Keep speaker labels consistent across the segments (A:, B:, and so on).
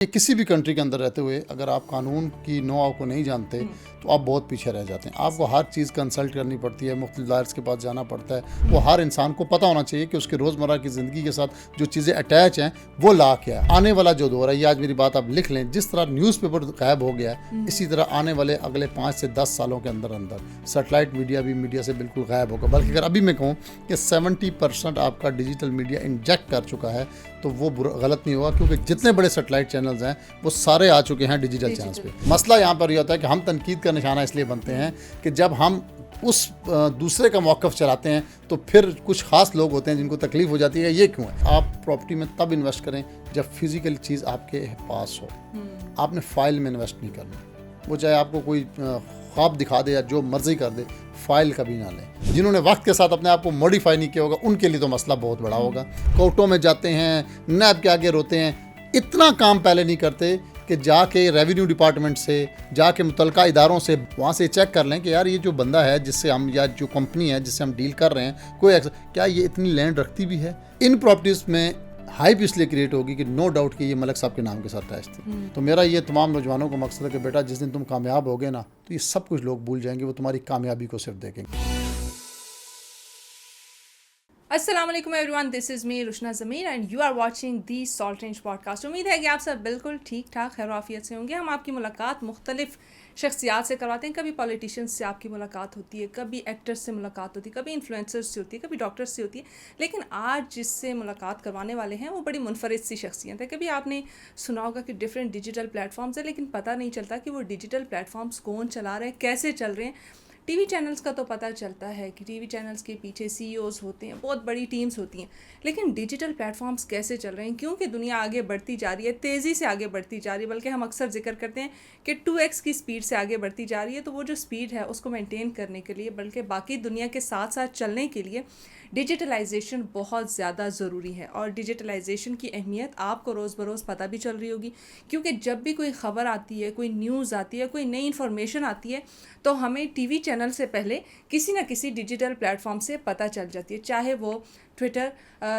A: ये किसी भी कंट्री के अंदर रहते हुए अगर आप कानून की नौ को नहीं जानते तो आप बहुत पीछे रह जाते हैं। आपको हर चीज़ कंसल्ट करनी पड़ती है, मुख्तलिफ लॉयर्स के पास जाना पड़ता है। वो हर इंसान को पता होना चाहिए कि उसके रोज़मर्रा की ज़िंदगी के साथ जो चीज़ें अटैच हैं वो ला क्या है। आने वाला जो दौर है, ये आज मेरी बात आप लिख लें, जिस तरह न्यूज़पेपर गायब हो गया है, इसी तरह आने वाले अगले 5 से 10 सालों के अंदर अंदर सेटेलाइट मीडिया भी मीडिया से बिल्कुल गायब होगा। बल्कि अगर अभी मैं कहूँ कि 70% आपका डिजिटल मीडिया इंजेक्ट कर चुका है तो वो गलत नहीं होगा, क्योंकि जितने बड़े सेटेलाइट चैनल्स हैं वो सारे आ चुके हैं डिजिटल चैनल्स पे। मसला यहाँ पर ये होता है कि हम तनकीद का निशाना इसलिए बनते हैं कि जब हम उस दूसरे का मौक़िफ़ चलाते हैं तो फिर कुछ ख़ास लोग होते हैं जिनको तकलीफ़ हो जाती है। ये क्यों है? आप प्रॉपर्टी में तब इन्वेस्ट करें जब फिज़िकल चीज़ आपके पास हो। आपने फ़ाइल में इन्वेस्ट नहीं करना, वो चाहे आपको कोई ख्वाब दिखा दे या जो मर्ज़ी कर दे, फ़ाइल कभी ना लें। जिन्होंने वक्त के साथ अपने आप को मॉडिफाई नहीं किया होगा उनके लिए तो मसला बहुत बड़ा होगा। कोर्टों में जाते हैं, नैब के आगे रोते हैं, इतना काम पहले नहीं करते कि जाके रेवेन्यू डिपार्टमेंट से, जाके मुतलका इदारों से वहाँ से चेक कर लें कि यार ये जो बंदा है जिससे हम, या जो कंपनी है जिससे हम डील कर रहे हैं, क्या ये इतनी लैंड रखती भी है। इन प्रॉपर्टीज़ में हाइप इसलिए क्रिएट होगी कि नो डाउट कि ये मलिक साहब के नाम के साथ अटैच थी। तो मेरा ये तमाम नौजवानों को मकसद है कि बेटा जिस दिन तुम कामयाब होगे ना तो ये सब कुछ लोग भूल जाएंगे, वो तुम्हारी कामयाबी को सिर्फ देखेंगे।
B: अस्सलामुअलैकुम everyone, this is me Rushna Zameer and you are watching the Salt Range podcast. उम्मीद है कि आप सब बिल्कुल ठीक ठाक खैर आफियत से होंगे। हम आपकी मुलाकात मुख्तलिफ शख्सियात से करवाते हैं। कभी पॉलिटिशियंस से आपकी मुलाकात होती है, कभी एक्टर्स से मुलाकात होती है, कभी इन्फ्लुएंसर्स से होती है, कभी डॉक्टर्स से होती है। लेकिन आज जिससे मुलाकात करवाने वाले हैं वो बड़ी मुनफरिद सी शख्सियत है। कभी आपने सुना होगा कि डिफरेंट डिजिटल प्लेटफॉर्म्स है, लेकिन पता नहीं चलता कि वो डिजिटल प्लेटफॉर्म्स कौन चला रहे हैं, कैसे चल रहे हैं। टीवी चैनल्स का तो पता चलता है कि टीवी चैनल्स के पीछे सीईओज़ होते हैं, बहुत बड़ी टीम्स होती हैं, लेकिन डिजिटल प्लेटफॉर्म्स कैसे चल रहे हैं, क्योंकि दुनिया आगे बढ़ती जा रही है, तेज़ी से आगे बढ़ती जा रही है। बल्कि हम अक्सर जिक्र करते हैं कि 2x की स्पीड से आगे बढ़ती जा रही है। तो वो जो स्पीड है उसको मेंटेन करने के लिए, बल्कि बाकी दुनिया के साथ साथ चलने के लिए डिजिटलाइजेशन बहुत ज़्यादा ज़रूरी है। और डिजिटलाइजेशन की अहमियत आपको रोज़ बरोज़ पता भी चल रही होगी, क्योंकि जब भी कोई ख़बर आती है, कोई न्यूज़ आती है, कोई नई इन्फॉर्मेशन आती है, तो हमें टीवी चैनल से पहले किसी न किसी डिजिटल प्लेटफॉर्म से पता चल जाती है। चाहे वो ट्विटर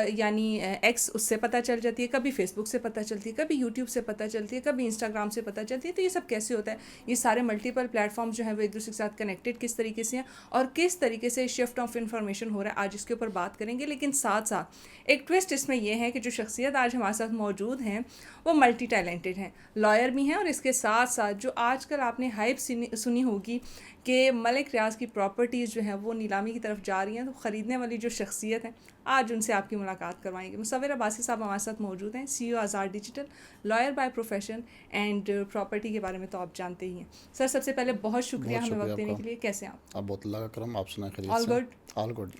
B: यानी एक्स, उससे पता चल जाती है, कभी फेसबुक से पता चलती है, कभी यूट्यूब से पता चलती है, कभी इंस्टाग्राम से पता चलती है। तो ये सब कैसे होता है? ये सारे मल्टीपल प्लेटफॉर्म जो हैं वो एक दूसरे के साथ कनेक्टेड किस तरीके से हैं और किस तरीके से शिफ्ट ऑफ इंफॉर्मेशन हो रहा है, आज इसके ऊपर बात करेंगे। लेकिन साथ साथ एक ट्विस्ट इसमें यह है कि जो शख्सियत आज हमारे साथ मौजूद हैं वो मल्टी टैलेंटेड हैं, लॉयर भी हैं, और इसके साथ साथ जो आजकल आपने हाइप सुनी होगी कि मलिक रियाज की प्रॉपर्टीज़ जो हैं वो नीलामी की तरफ जा रही हैं, तो ख़रीदने वाली जो शख्सियत है आज उनसे आपकी मुलाकात करवाएंगे। मुसव्विर अब्बासी साहब हमारे साथ मौजूद हैं, CEO Azad digital, lawyer by profession and property के बारे में तो आप जानते ही हैं। सर, सबसे पहले बहुत शुक्रिया हमें वक्त देने के लिए। कैसे हैं आप?
A: बहुत अल्लाह का करम, आप सुनाए खैरियत
B: ऑल
A: से?
B: Good,
A: all good.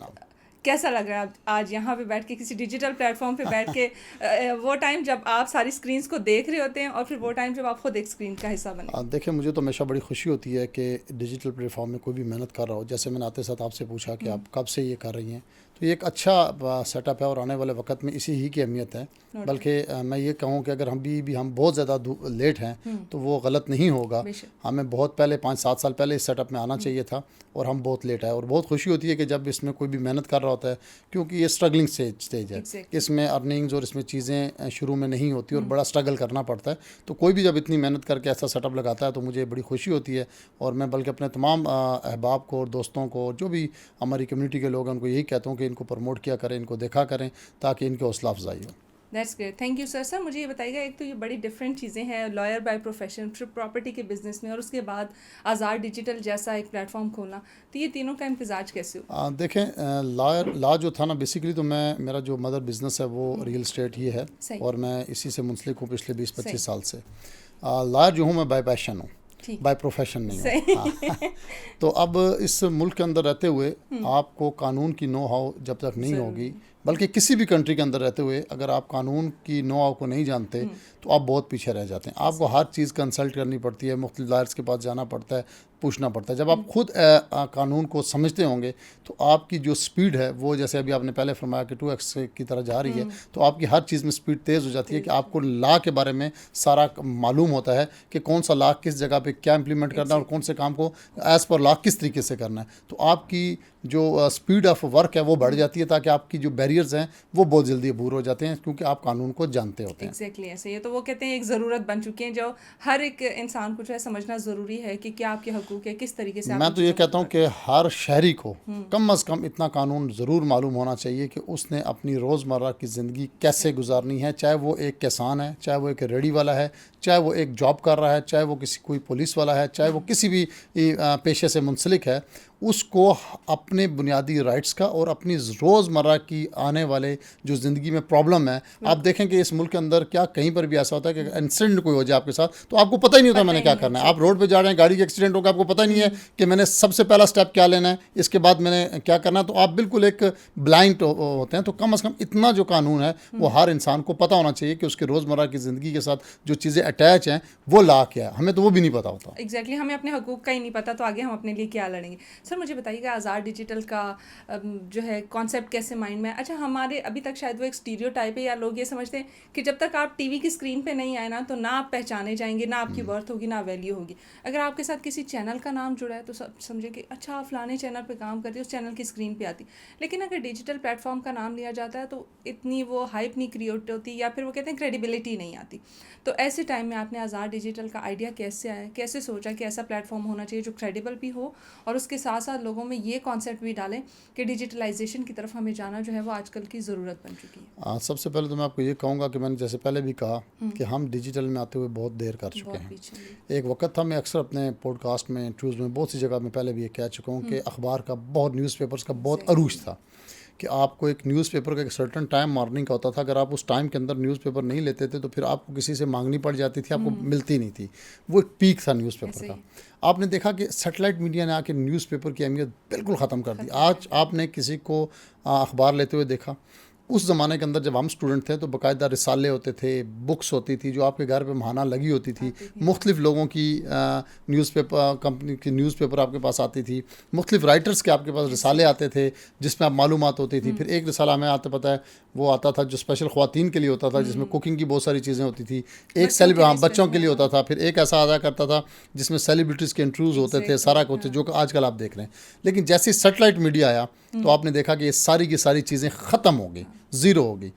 B: कैसा लग रहा है आज यहाँ पे बैठ के, किसी डिजिटल प्लेटफॉर्म पे बैठ के वो टाइम जब आप सारी स्क्रीन्स को देख रहे होते हैं और फिर वो टाइम जब आप खुद एक स्क्रीन का हिस्सा बने?
A: देखिए, मुझे तो हमेशा बड़ी खुशी होती है कि डिजिटल प्लेटफॉर्म में कोई भी मेहनत कर रहा हो। जैसे मैंने आते साथ आपसे पूछा कि आप कब से ये कर रही हैं, तो ये एक अच्छा सेटअप है और आने वाले वक्त में इसी ही की अहमियत है। बल्कि मैं ये कहूँ कि अगर हम बहुत ज़्यादा लेट हैं तो वो गलत नहीं होगा। हमें बहुत पहले 5-7 साल पहले इस सेटअप में आना चाहिए था और हम बहुत लेट आए। और बहुत खुशी होती है कि जब इसमें कोई भी मेहनत कर रहा होता है, क्योंकि ये स्ट्रगलिंग स्टेज है। इसमें अर्निंग्स और इसमें चीज़ें शुरू में नहीं होती और बड़ा स्ट्रगल करना पड़ता है। तो कोई भी जब इतनी मेहनत करके ऐसा सेटअप लगाता है तो मुझे बड़ी खुशी होती है। और मैं बल्कि अपने तमाम अहबाब को और दोस्तों को, जो भी हमारी कम्युनिटी के लोग हैं, उनको यही कहता हूँ कि इनको प्रमोट किया करें, इनको देखा करें, ताकि इनकी हौसला अफजाई हो।
B: That's great, thank you sir. Sir, मुझे ये बताइएगा, एक तो ये बड़ी डिफरेंट चीज़ें हैं, लॉयर बाय प्रोफेशन, फिर प्रॉपर्टी के बिजनेस में, और उसके बाद आज़ाद डिजिटल जैसा एक प्लेटफॉर्म खोलना, तो ये तीनों का इम्तिजाज कैसे हो?
A: देखें, लॉ जो था ना, बेसिकली तो मेरा जो मदर बिज़नेस है वो रियल इस्टेट ही है और मैं इसी से मुंसलिक हूँ पिछले 20-25 साल से। लॉयर जो हूँ मैं बाय पैशन हूँ, बाय प्रोफेशन नहीं है। तो अब इस मुल्क के अंदर रहते हुए आपको कानून की नो हाउ जब तक नहीं होगी, बल्कि किसी भी कंट्री के अंदर रहते हुए अगर आप कानून की नो हाउ को नहीं जानते तो आप बहुत पीछे रह जाते हैं। आपको हर चीज़ कंसल्ट करनी पड़ती है, मुख्तलिफ लॉयर्स के पास जाना पड़ता है, पूछना पड़ता है। जब आप खुद कानून को समझते होंगे तो आपकी जो स्पीड है वो, जैसे अभी आपने पहले फरमाया कि 2x की तरह जा रही है, तो आपकी हर चीज़ में स्पीड तेज़ हो जाती है कि आपको लॉ के बारे में सारा मालूम होता है कि कौन सा लॉ किस जगह पे क्या इंप्लीमेंट करना है और कौन से काम को एज़ पर लॉ किस तरीके से करना है। तो आपकी जो स्पीड ऑफ वर्क है वो बढ़ जाती है, ताकि आपकी जो बैरियर्स हैं वो बहुत जल्दी अबूर हो जाते हैं, क्योंकि आप कानून को जानते होते हैं।
B: एग्जैक्टली ऐसे ही है। तो वो कहते हैं एक ज़रूरत बन चुकी है जो हर एक इंसान को जो है समझना ज़रूरी है कि क्या आपके हकूक़ है, किस तरीके से आप
A: मैं
B: इन
A: तो ये
B: चीज़ों को
A: कहता हूँ कि हर शहरी को कम अज़ कम इतना कानून ज़रूर मालूम होना चाहिए कि उसने अपनी रोज़मर्रा की ज़िंदगी कैसे गुजारनी है, चाहे वो एक किसान है, चाहे वो एक रेडी वाला है, चाहे वो एक जॉब कर रहा है, चाहे वो कोई पुलिस वाला है, चाहे वो किसी भी पेशे से मुंसलिक है, उसको अपने बुनियादी राइट्स का और अपनी रोज़मर्रा की आने वाले जो ज़िंदगी में प्रॉब्लम है, आप देखें कि इस मुल्क के अंदर क्या कहीं पर भी ऐसा होता है कि इंसिडेंट कोई हो जाए आपके साथ तो आपको पता ही नहीं होता मैंने क्या करना है। आप रोड पे जा रहे हैं, गाड़ी का एक्सीडेंट होगा, आपको पता ही नहीं है कि मैंने सबसे पहला स्टेप क्या लेना है, इसके बाद मैंने क्या करना है, तो आप बिल्कुल एक ब्लाइंड होते हैं। तो कम अज़ कम इतना जो कानून है वो हर इंसान को पता होना चाहिए कि उसकी रोज़मर्रा की ज़िंदगी के साथ जो चीज़ें अटैच हैं वो लॉ क्या है। हमें तो वो भी नहीं पता होता।
B: एग्जैक्टली हमें अपने हकूक़ का ही नहीं पता, तो आगे हम अपने लिए क्या लड़ेंगे। सर मुझे बताइएगा आज़ाद डिजिटल का जो है कॉन्सेप्ट कैसे माइंड में है? अच्छा, हमारे अभी तक शायद वो एक स्टीरियोटाइप है, या लोग ये समझते हैं कि जब तक आप टीवी की स्क्रीन पे नहीं आए ना तो ना आप पहचाने जाएंगे, ना आपकी वर्थ होगी, ना वैल्यू होगी। अगर आपके साथ किसी चैनल का नाम जुड़ा है तो सब समझे कि अच्छा आप फलाने चैनल पे काम करती है, उस चैनल की स्क्रीन पे आती। लेकिन अगर डिजिटल प्लेटफॉर्म का नाम लिया जाता है तो इतनी वो हाइप नहीं क्रिएट होती, या फिर वो कहते हैं क्रेडिबिलिटी नहीं आती। तो ऐसे टाइम में आपने आज़ाद डिजिटल का आइडिया कैसे आया, कैसे सोचा कि ऐसा प्लेटफॉर्म होना चाहिए जो क्रेडिबल भी हो और उसके साथ साथ लोगों में ये कॉन्सेप्ट भी डालें कि डिजिटलाइजेशन की तरफ हमें जाना जो है वो आजकल की ज़रूरत बन चुकी है?
A: सबसे पहले तो मैं आपको ये कहूँगा कि मैंने जैसे पहले भी कहा कि हम डिजिटल में आते हुए बहुत देर कर चुके
B: बहुत
A: हैं।
B: पीछे हैं।
A: एक वक्त था, मैं अक्सर अपने पॉडकास्ट में, इंटरव्यूज़ में, बहुत सी जगह में पहले भी ये कह चुका हूँ कि अखबार का बहुत, न्यूज़पेपर्स का बहुत अरूज था कि आपको एक न्यूज़पेपर का एक सर्टन टाइम मॉर्निंग का होता था। अगर आप उस टाइम के अंदर न्यूज़पेपर नहीं लेते थे तो फिर आपको किसी से मांगनी पड़ जाती थी, आपको मिलती नहीं थी। वो एक पीक था न्यूज़पेपर
B: ऐसे
A: का।
B: ही।
A: आपने देखा कि सैटेलाइट मीडिया ने आके न्यूज़पेपर की अहमियत बिल्कुल ख़त्म कर दी। आज आपने किसी को अखबार लेते हुए देखा? उस ज़माने के अंदर जब हम स्टूडेंट थे तो बाकायदा रिसाले होते थे, बुक्स होती थी जो आपके घर पे महाना लगी होती थी, मुख्तलिफ लोगों की न्यूज़पेपर कंपनी की न्यूज़पेपर आपके पास आती थी, मुख्तलिफ राइटर्स के आपके पास रिसाले आते थे जिसमें आप मालूमात होती थी। फिर एक रिसाला हमें आता पता है वो आता था जो स्पेशल ख़वातीन के लिए होता था, जिसमें कुकिंग की बहुत सारी चीज़ें होती थी। एक बच्चों के लिए होता था। फिर एक ऐसा आया करता था जिसमें सेलिब्रिटीज़ के इंटरव्यूज़ होते थे, सारा कुछ जो कि आजकल आप देख रहे हैं। लेकिन जैसे सैटेलाइट मीडिया आया तो आपने देखा कि ये सारी की सारी चीज़ें ख़त्म हो गई, ज़ीरो हो गई।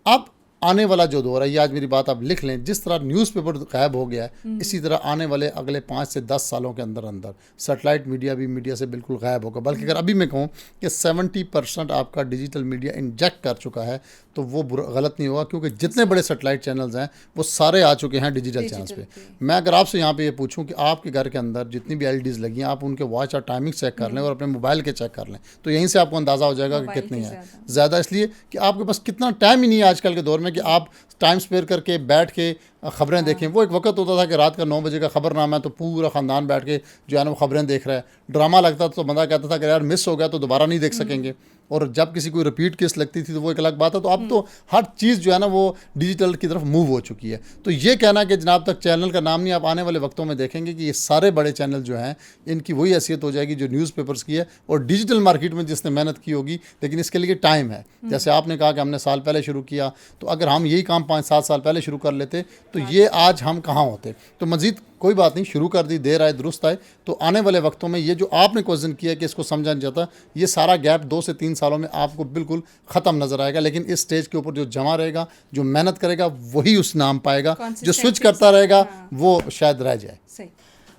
A: अब आने वाला जो दौर है, ये आज मेरी बात आप लिख लें, जिस तरह न्यूज़पेपर गायब हो गया है, इसी तरह आने वाले अगले 5 से 10 सालों के अंदर अंदर सैटेलाइट मीडिया भी मीडिया से बिल्कुल गायब होगा। बल्कि अगर अभी मैं कहूँ कि 70% आपका डिजिटल मीडिया इंजेक्ट कर चुका है तो वो गलत नहीं होगा, क्योंकि जितने बड़े सैटेलाइट चैनल्स हैं वो सारे आ चुके हैं डिजिटल चैनल्स पे। मैं अगर आपसे यहाँ पे ये पूछूं कि आपके घर के अंदर जितनी भी LEDs लगी हैं, आप उनके वॉच और टाइमिंग चेक कर लें और अपने मोबाइल के चेक कर लें, तो यहीं से आपको अंदाज़ा हो जाएगा कि कितनी है। ज़्यादा इसलिए कि आपके पास कितना टाइम ही नहीं है आजकल के दौर में कि आप टाइम स्पेयर करके बैठ के ख़बरें देखें। वो एक वक्त होता था कि रात का 9 बजे का ख़बरनामा है तो पूरा ख़ानदान बैठ के जो है ना वो ख़बरें देख रहा है। ड्रामा लगता था तो बंदा कहता था कि यार मिस हो गया तो दोबारा नहीं देख सकेंगे, और जब किसी कोई रिपीट केस लगती थी तो वो एक अलग बात है। तो अब तो हर चीज़ जो है ना वो डिजिटल की तरफ मूव हो चुकी है। तो ये कहना कि जनाब तक चैनल का नाम नहीं, आप आने वाले वक्तों में देखेंगे कि ये सारे बड़े चैनल जो हैं इनकी वही हैसियत हो जाएगी जो न्यूज़पेपर्स की है, और डिजिटल मार्केट में जिसने मेहनत की होगी, लेकिन इसके लिए टाइम है। जैसे आपने कहा कि हमने साल पहले शुरू किया, तो अगर हम यही काम 5-7 साल पहले शुरू कर लेते तो ये आज हम कहाँ होते। तो मज़ीद कोई बात नहीं, शुरू कर दी, देर आए दुरुस्त आए। तो आने वाले वक्तों में ये जो आपने क्वेश्चन किया कि इसको समझा नहीं जाता, ये सारा गैप 2 से 3 सालों में आपको बिल्कुल ख़त्म नज़र आएगा। लेकिन इस स्टेज के ऊपर जो जमा रहेगा, जो मेहनत करेगा, वही उस नाम पाएगा। जो स्विच करता रहेगा वो शायद रह जाए।
B: सही,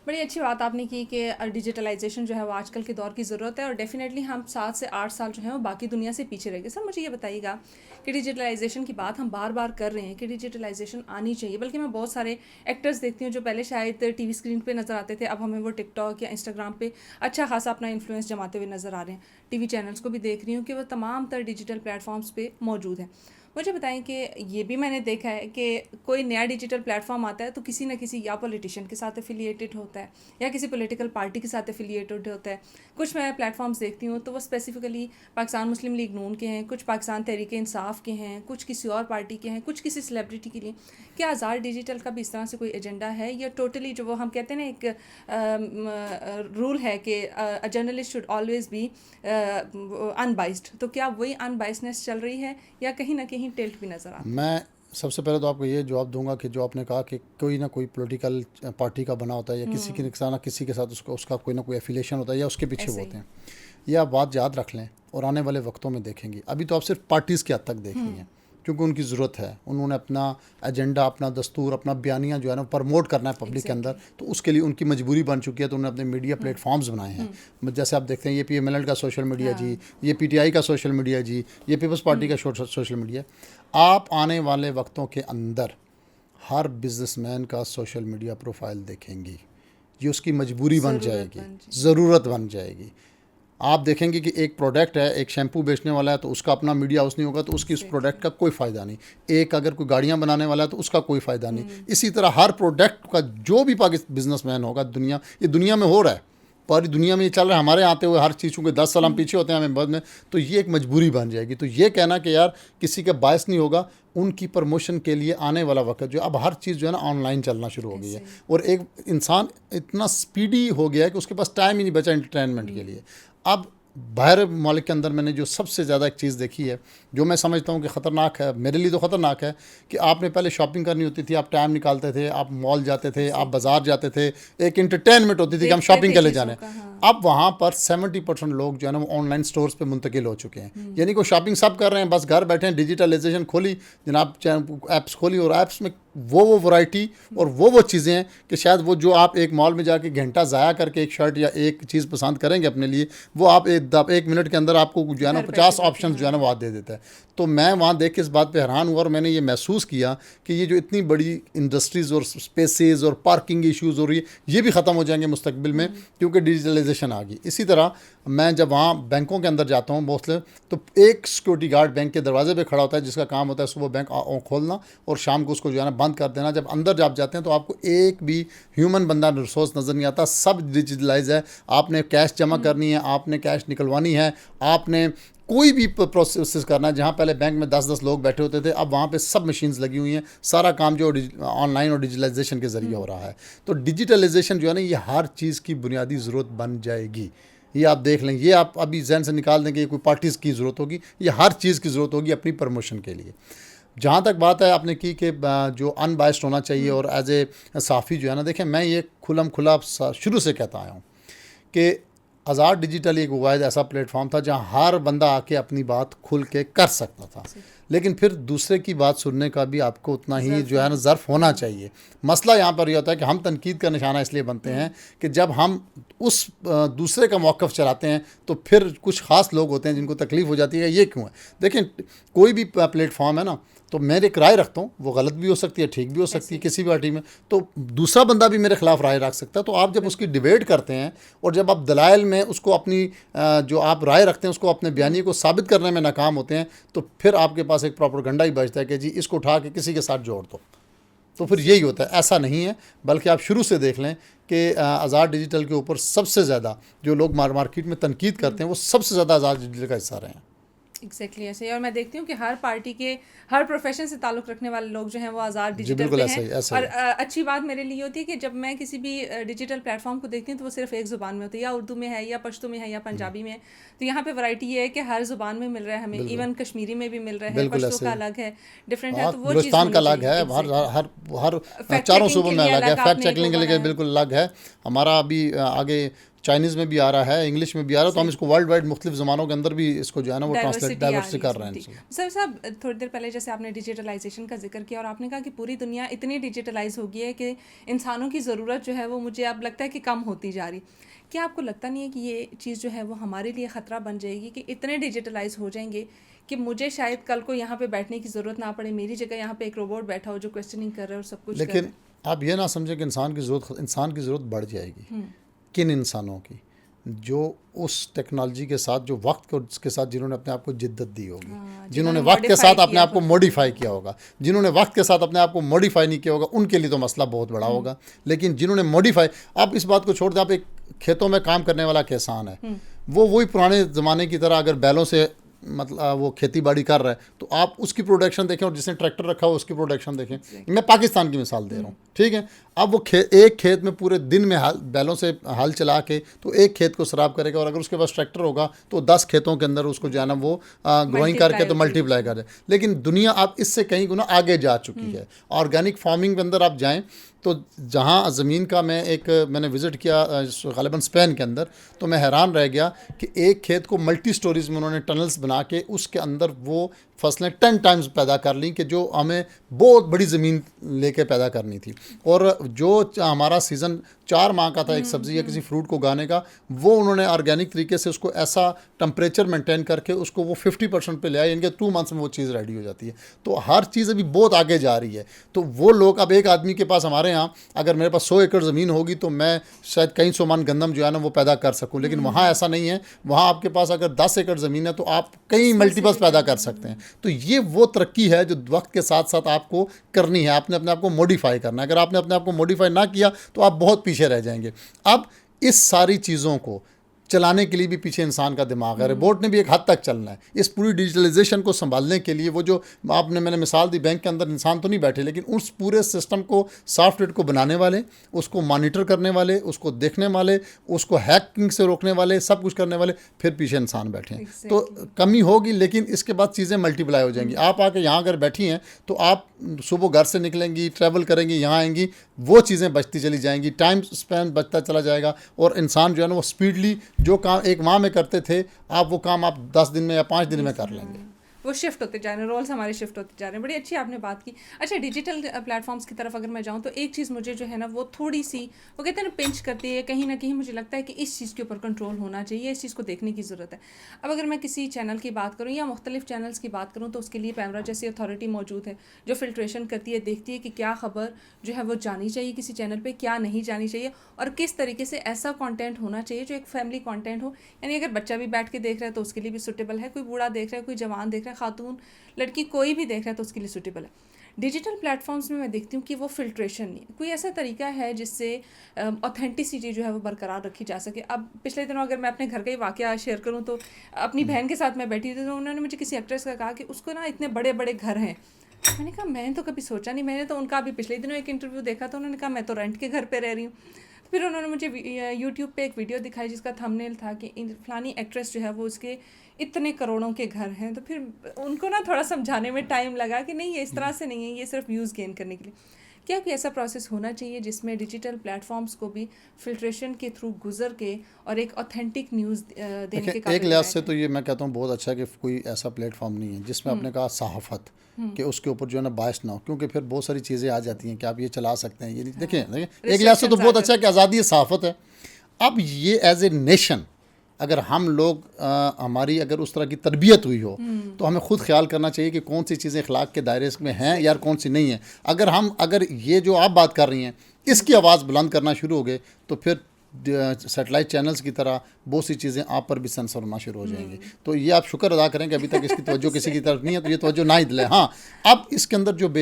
B: बड़ी अच्छी बात आपने की कि डिजिटलाइजेशन जो है वो आजकल के दौर की ज़रूरत है, और डेफिनेटली हम 7 से 8 साल जो है वो बाकी दुनिया से पीछे रह गए। सर मुझे ये बताइएगा कि डिजिटलाइजेशन की बात हम बार बार कर रहे हैं कि डिजिटलाइजेशन आनी चाहिए, बल्कि मैं बहुत सारे एक्टर्स देखती हूँ जो पहले शायद टीवी स्क्रीन पे नज़र आते थे, अब हमें वो टिकटॉक या इंस्टाग्राम पे अच्छा खासा अपना इन्फ्लुएंस जमाते हुए नज़र आ रहे हैं। टीवी चैनल्स को भी देख रही हूँ कि वो तमाम तर डिजिटल प्लेटफॉर्म्स पे मौजूद हैं। मुझे बताएं कि ये भी मैंने देखा है कि कोई नया डिजिटल प्लेटफॉर्म आता है तो किसी न किसी या पॉलिटिशियन के साथ एफिलिएटेड होता है या किसी पॉलिटिकल पार्टी के साथ एफिलिएटेड होता है। कुछ मैं प्लेटफॉर्म्स देखती हूँ तो वो स्पेसिफिकली पाकिस्तान मुस्लिम लीग नून के हैं, कुछ पाकिस्तान तहरीक इंसाफ के हैं, कुछ किसी और पार्टी के हैं, कुछ किसी सेलिब्रिटी के लिए। क्या आज़ाद डिजिटल का भी इस तरह से कोई एजेंडा है या टोटली जो वो हम कहते हैं ना एक रूल है कि a journalist should always be unbiased, तो क्या वही अनबाइसनेस चल रही है या कहीं ना कहीं टिल्ट भी नज़र आता है?
A: मैं सबसे पहले तो आपको ये जवाब दूंगा कि जो आपने कहा कि कोई ना कोई पॉलिटिकल पार्टी का बना होता है या किसी के साथ उसका कोई ना कोई एफिलिएशन होता है या उसके पीछे वो होते हैं। ये आप बात याद रख लें और आने वाले वक्तों में देखेंगे। अभी तो आप सिर्फ पार्टीज़ के हद तक देख रही हैं क्योंकि उनकी ज़रूरत है, उन्होंने अपना एजेंडा, अपना दस्तूर, अपना बयानिया जो है ना प्रमोट करना है पब्लिक के अंदर, तो उसके लिए उनकी मजबूरी बन चुकी है। तो उन्होंने अपने मीडिया प्लेटफॉर्म्स बनाए हैं। जैसे आप देखते हैं ये PMLN का सोशल मीडिया जी, ये PTI का सोशल मीडिया जी, ये पीपल्स पार्टी का सोशल मीडिया। आप आने वाले वक्तों के अंदर हर बिजनेसमैन का सोशल मीडिया प्रोफाइल देखेंगी, ये उसकी मजबूरी बन जाएगी, ज़रूरत बन जाएगी। आप देखेंगे कि एक प्रोडक्ट है, एक शैम्पू बेचने वाला है तो उसका अपना मीडिया हाउस नहीं होगा तो उसकी उस प्रोडक्ट का कोई फ़ायदा नहीं। एक अगर कोई गाड़ियाँ बनाने वाला है तो उसका कोई फ़ायदा नहीं। इसी तरह हर प्रोडक्ट का जो भी पाकिस्तान बिजनेसमैन होगा, ये दुनिया में हो रहा है, पूरी दुनिया में ये चल रहा है। हमारे आते हुए हर चीज़, चूँकि 10 साल हम पीछे होते हैं हमें बाद में, तो ये एक मजबूरी बन जाएगी। तो ये कहना कि यार किसी का बायस नहीं होगा, उनकी प्रमोशन के लिए आने वाला वक्त जो अब हर चीज़ जो है ना ऑनलाइन चलना शुरू हो गई है और एक इंसान इतना स्पीडी हो गया है कि उसके पास टाइम ही नहीं बचा एंटरटेनमेंट के लिए। अब बाहर मुल्क के अंदर मैंने जो सबसे ज़्यादा एक चीज़ देखी है जो मैं समझता हूँ कि ख़तरनाक है, मेरे लिए तो ख़तरनाक है, कि आपने पहले शॉपिंग करनी होती थी, आप टाइम निकालते थे, आप मॉल जाते थे, आप बाज़ार जाते थे, एक इंटरटेनमेंट होती थी कि हम शॉपिंग के लिए जाने। अब वहाँ पर 70% लोग जो है ना वो ऑनलाइन स्टोर्स पे मुंतकिल हो चुके हैं। यानी कि शॉपिंग सब कर रहे हैं, बस घर बैठे हैं, डिजिटलाइजेशन खोली जनाब, ऐप्स खोली और ऐप्स में वो वैरायटी और वो चीज़ें हैं कि शायद वो जो आप एक मॉल में जाके घंटा ज़ाया करके एक शर्ट या एक चीज़ पसंद करेंगे अपने लिए, वो आप एक मिनट के अंदर आपको जो है ना 50 ऑप्शन जो है ना वो दे देता है। तो मैं वहाँ देख के इस बात पे हैरान हुआ और मैंने ये महसूस किया कि ये जो इतनी बड़ी इंडस्ट्रीज़ और स्पेसेस और पार्किंग इश्यूज़ हो रही है, ये भी ख़त्म हो जाएंगे मुस्तकबिल में क्योंकि डिजिटलाइजेशन आ गई। इसी तरह मैं जब वहाँ बैंकों के अंदर जाता हूँ मोस्टली, तो एक सिक्योरिटी गार्ड बैंक के दरवाजे पे खड़ा होता है जिसका काम होता है सुबह बैंक खोलना और शाम को उसको जो है ना बंद कर देना। जब अंदर जब जाते हैं तो आपको एक भी ह्यूमन बंदा रिसोर्स नज़र नहीं आता, सब डिजिटलाइज है। आपने कैश जमा करनी है, आपने कैश निकलवानी है, आपने कोई भी प्रोसेस करना है। जहाँ पहले बैंक में 10-10 लोग बैठे होते थे, अब वहाँ पे सब मशीन्स लगी हुई हैं, सारा काम जो ऑनलाइन और डिजिटलाइजेशन के ज़रिए हो रहा है। तो डिजिटलाइजेशन जो है ना ये हर चीज़ की बुनियादी ज़रूरत बन जाएगी। ये आप देख लें, ये आप अभी जहन से निकाल दें कि कोई पार्टीज़ की ज़रूरत होगी, ये हर चीज़ की ज़रूरत होगी अपनी प्रमोशन के लिए। जहाँ तक बात है आपने की कि जो अनबायस्ड होना चाहिए और एज ए साफ़ी जो है ना, देखें मैं ये खुला शुरू से कहता आया हूँ कि आज़ाद डिजिटल एक वाहिद ऐसा प्लेटफॉर्म था जहाँ हर बंदा आके अपनी बात खुल के कर सकता था, लेकिन फिर दूसरे की बात सुनने का भी आपको उतना ही जो है ना ज़र्फ़ होना चाहिए। मसला यहाँ पर यह होता है कि हम तनकीद का निशाना इसलिए बनते हैं कि जब हम उस दूसरे का मौक़िफ़ चलाते हैं तो फिर कुछ ख़ास लोग होते हैं जिनको तकलीफ़ हो जाती है, ये क्यों है। देखें कोई भी प्लेटफॉर्म है ना, तो मैं एक राय रखता हूँ, वो गलत भी हो सकती है, ठीक भी हो सकती है किसी भी पार्टी में, तो दूसरा बंदा भी मेरे खिलाफ राय रख सकता है। तो आप जब उसकी डिबेट करते हैं और जब आप दलाइल में उसको अपनी जो आप राय रखते हैं उसको अपने बयानी को साबित करने में नाकाम होते हैं, तो फिर आपके पास एक प्रोपेगेंडा ही बचता है कि जी इसको उठा के किसी के साथ जोड़ दो। तो फिर यही होता है, ऐसा नहीं है। बल्कि आप शुरू से देख लें कि आज़ाद डिजिटल के ऊपर सबसे ज़्यादा जो लोग मार्केट में तनकीद करते हैं वो सबसे ज़्यादा आज़ाद डिजिटल का हिस्सा रहे हैं।
B: एग्जैक्टली ऐसे ही। और मैं देखती हूँ कि हर पार्टी के हर प्रोफेशन से ताल्लुक़ रखने वाले लोग जो हैं वो आज़ाद डिजिटल पे हैं। और अच्छी बात मेरे लिए होती है कि जब मैं किसी भी डिजिटल प्लेटफॉर्म को देखती हूँ तो वो सिर्फ एक ज़ुबान में होती है, या उर्दू में है या पश्तो में है या पंजाबी में है। तो यहाँ पे वैरायटी ये है कि हर ज़ुबान में मिल रहा है हमें, इवन कश्मीरी में भी मिल रहा है, पश्तो का अलग है, डिफरेंट है, तो वो चीज़
A: का अलग है, हर चारों सूबों में अलग है, फैक्ट चेकिंग के लिए बिल्कुल अलग है। हमारा अभी आगे चाइनीज़ में भी आ रहा है, इंग्लिश में भी आ रहा है, तो हम इसको वर्ल्ड वाइड मुख्तलिफ ज़मानों के अंदर भी इसको जो है ना वो डाइवर्सिटी कर रहे हैं।
B: सर साहब थोड़ी देर पहले जैसे आपने डिजिटलाइजेशन का जिक्र किया और आपने कहा कि पूरी दुनिया इतनी डिजिटलाइज हो गई है कि इंसानों की ज़रूरत जो है वो मुझे अब लगता है कि कम होती जा रही। क्या आपको लगता नहीं है कि ये चीज़ जो है वो हमारे लिए ख़तरा बन जाएगी कि इतने डिजिटलाइज हो जाएंगे कि मुझे शायद कल को यहाँ पे बैठने की ज़रूरत ना पड़े, मेरी जगह यहाँ पे एक रोबोट बैठा हो जो क्वेश्चनिंग कर रहा है और सब कुछ।
A: लेकिन आप ये ना समझें कि इंसान की ज़रूरत बढ़ जाएगी। किन इंसानों की? जो उस टेक्नोलॉजी के साथ, जो वक्त को के साथ जिन्होंने अपने आप को जिद्दत दी होगी,
B: जिन्होंने
A: जिन्होंने वक्त के
B: modify
A: साथ अपने
B: किया
A: आप को मॉडिफाई किया होगा, जिन्होंने वक्त के साथ अपने आप को मॉडिफाई नहीं किया होगा, उनके लिए तो मसला बहुत बड़ा होगा। लेकिन जिन्होंने मॉडिफाई, आप इस बात को छोड़ दें, आप एक खेतों में काम करने वाला किसान है, वो वही पुराने ज़माने की तरह अगर बैलों से मतलब वो खेती बाड़ी कर रहा है, तो आप उसकी प्रोडक्शन देखें और जिसने ट्रैक्टर रखा हो उसकी प्रोडक्शन देखें। मैं पाकिस्तान की मिसाल दे रहा हूँ, ठीक है। अब वो एक खेत में पूरे दिन में बैलों से हल चला के तो एक खेत को सराब करेगा, और अगर उसके पास ट्रैक्टर होगा तो 10 खेतों के अंदर उसको जो है ना वो ग्रोइंग करके तो मल्टीप्लाई करे। लेकिन दुनिया अब इससे कहीं गुना आगे जा चुकी है। ऑर्गेनिक फार्मिंग के अंदर आप जाएँ तो जहाँ ज़मीन का मैंने विज़िट किया ग़ालिबन स्पेन के अंदर, तो मैं हैरान रह गया कि एक खेत को मल्टी स्टोरीज़ में उन्होंने टनल्स बना के उसके अंदर वो फसलें 10 टाइम्स पैदा कर ली, कि जो हमें बहुत बड़ी ज़मीन लेके पैदा करनी थी। और जो हमारा सीज़न 4 माह का था एक सब्ज़ी या किसी फ्रूट को उगाने का, वो उन्होंने ऑर्गेनिक तरीके से उसको ऐसा टेम्परेचर मेंटेन करके उसको वो 50% पे ले आए, इनके 2 मंथ्स में वो चीज़ रेडी हो जाती है। तो हर चीज़ अभी बहुत आगे जा रही है। तो वो लोग, अब एक आदमी के पास, हमारे यहाँ अगर मेरे पास 100 एकड़ ज़मीन होगी तो मैं शायद कई 100 मन गंदम जो है ना वो पैदा कर सकूँ, लेकिन वहाँ ऐसा नहीं है। वहाँ आपके पास अगर 10 एकड़ ज़मीन है तो आप कई मल्टीपल्स पैदा कर सकते हैं। तो ये वो तरक्की है जो वक्त के साथ साथ आपको करनी है। आपने अपने आप को मॉडिफाई करना है। अगर आपने अपने आप को मॉडिफाई ना किया तो आप बहुत पीछे रह जाएंगे। अब इस सारी चीज़ों को चलाने के लिए भी पीछे इंसान का दिमाग है। रोबोट ने भी एक हद तक चलना है। इस पूरी डिजिटलाइजेशन को संभालने के लिए वो जो मैंने मिसाल दी, बैंक के अंदर इंसान तो नहीं बैठे, लेकिन उस पूरे सिस्टम को, सॉफ्टवेयर को बनाने वाले, उसको मॉनिटर करने वाले, उसको देखने वाले, उसको हैकिंग से रोकने वाले, सब कुछ करने वाले, फिर पीछे इंसान बैठे हैं। तो कमी होगी, लेकिन इसके बाद चीज़ें मल्टीप्लाई हो जाएंगी। आप आके यहाँ अगर बैठी हैं तो आप सुबह घर से निकलेंगी, ट्रैवल करेंगी, यहाँ आएंगी, वो चीज़ें बचती चली जाएंगी, टाइम स्पेन बचता चला जाएगा, और इंसान जो है ना वो स्पीडली जो काम एक माह में करते थे, आप वो काम आप 10 दिन में या 5 दिन में कर लेंगे।
B: वो शिफ्ट होते जा रहे हैं, रोल्स हमारे शिफ्ट होते जा रहे हैं। बड़ी अच्छी आपने बात की। अच्छा, डिजिटल प्लेटफॉर्म्स की तरफ अगर मैं जाऊँ तो एक चीज़ मुझे जो है ना वो थोड़ी सी, वो कहते हैं ना, पिंच करती है कहीं ना कहीं। मुझे लगता है कि इस चीज़ के ऊपर कंट्रोल होना चाहिए, इस चीज़ को देखने की ज़रूरत है। अब अगर मैं किसी चैनल की बात करूँ या मुख्तलिफ चैनल्स की बात करूँ, तो उसके लिए पैमरा जैसी अथॉरिटी मौजूद है जो फिल्ट्रेशन करती है, देखती है कि क्या खबर जो है वो जानी चाहिए किसी चैनल पर, क्या नहीं जानी चाहिए, और किस तरीके से ऐसा कॉन्टेंट होना चाहिए जो एक फैमिली कॉन्टेंट हो। यानी अगर बच्चा भी बैठ के देख रहा है तो उसके लिए भी सूटेबल है, कोई बूढ़ा देख रहा है, कोई जवान देख रहा है, खातून लड़की कोई भी देख रहा है तो उसके लिए सूटेबल है। डिजिटल प्लेटफॉर्म्स में मैं देखती हूँ कि वो फिल्ट्रेशन नहीं, कोई ऐसा तरीका है जिससे ऑथेंटिसिटी जो है वो बरकरार रखी जा सके। अब पिछले दिनों अगर मैं अपने घर का ही वाकया शेयर करूँ तो अपनी बहन के साथ मैं बैठी थी, तो उन्होंने मुझे किसी एक्ट्रेस का कहा कि उसको ना इतने बड़े बड़े घर हैं। मैंने कहा मैंने तो कभी सोचा नहीं। मैंने तो उनका अभी पिछले दिनों एक इंटरव्यू देखा, तो उन्होंने कहा मैं तो रेंट के घर पे रह रही हूँ। फिर उन्होंने मुझे यूट्यूब पे एक वीडियो दिखाई जिसका थंबनेल था कि फलानी एक्ट्रेस जो है वो उसके इतने करोड़ों के घर हैं। तो फिर उनको ना थोड़ा समझाने में टाइम लगा कि नहीं, ये इस तरह से नहीं है, ये सिर्फ व्यूज़ गेन करने के लिए। क्या कोई ऐसा प्रोसेस होना चाहिए जिसमें डिजिटल प्लेटफॉर्म्स को भी फिल्ट्रेशन के थ्रू गुजर के और एक ऑथेंटिक न्यूज़ देने के काबिल
A: एक लिहाज से तो ये मैं कहता हूँ बहुत अच्छा है कि कोई ऐसा प्लेटफॉर्म नहीं है जिसमें आपने कहा सहाफ़त कि उसके ऊपर जो है ना बायस ना हो, क्योंकि फिर बहुत सारी चीज़ें आ जाती हैं कि आप ये चला सकते हैं, ये नहीं। देखिए एक लिहाज से तो बहुत अच्छा है कि आज़ादी सहाफ़त है। अब ये एज ए नेशन अगर हम लोग हमारी अगर उस तरह की तरबियत हुई हो तो हमें ख़ुद ख्याल करना चाहिए कि कौन सी चीज़ें अखलाक के दायरे में हैं या कौन सी नहीं है। अगर ये जो आप बात कर रही हैं इसकी आवाज़ बुलंद करना शुरू हो गए तो फिर सैटेलाइट चैनल्स की तरह बहुत सी चीज़ें आप पर भी सेंसर होना शुरू हो जाएंगी। तो ये आप शुक्र अदा करें कि अभी तक इसकी तवज्जो किसी की तरफ नहीं है, तो ये तवज्जो ना ही दिले। हाँ, अब इसके अंदर जो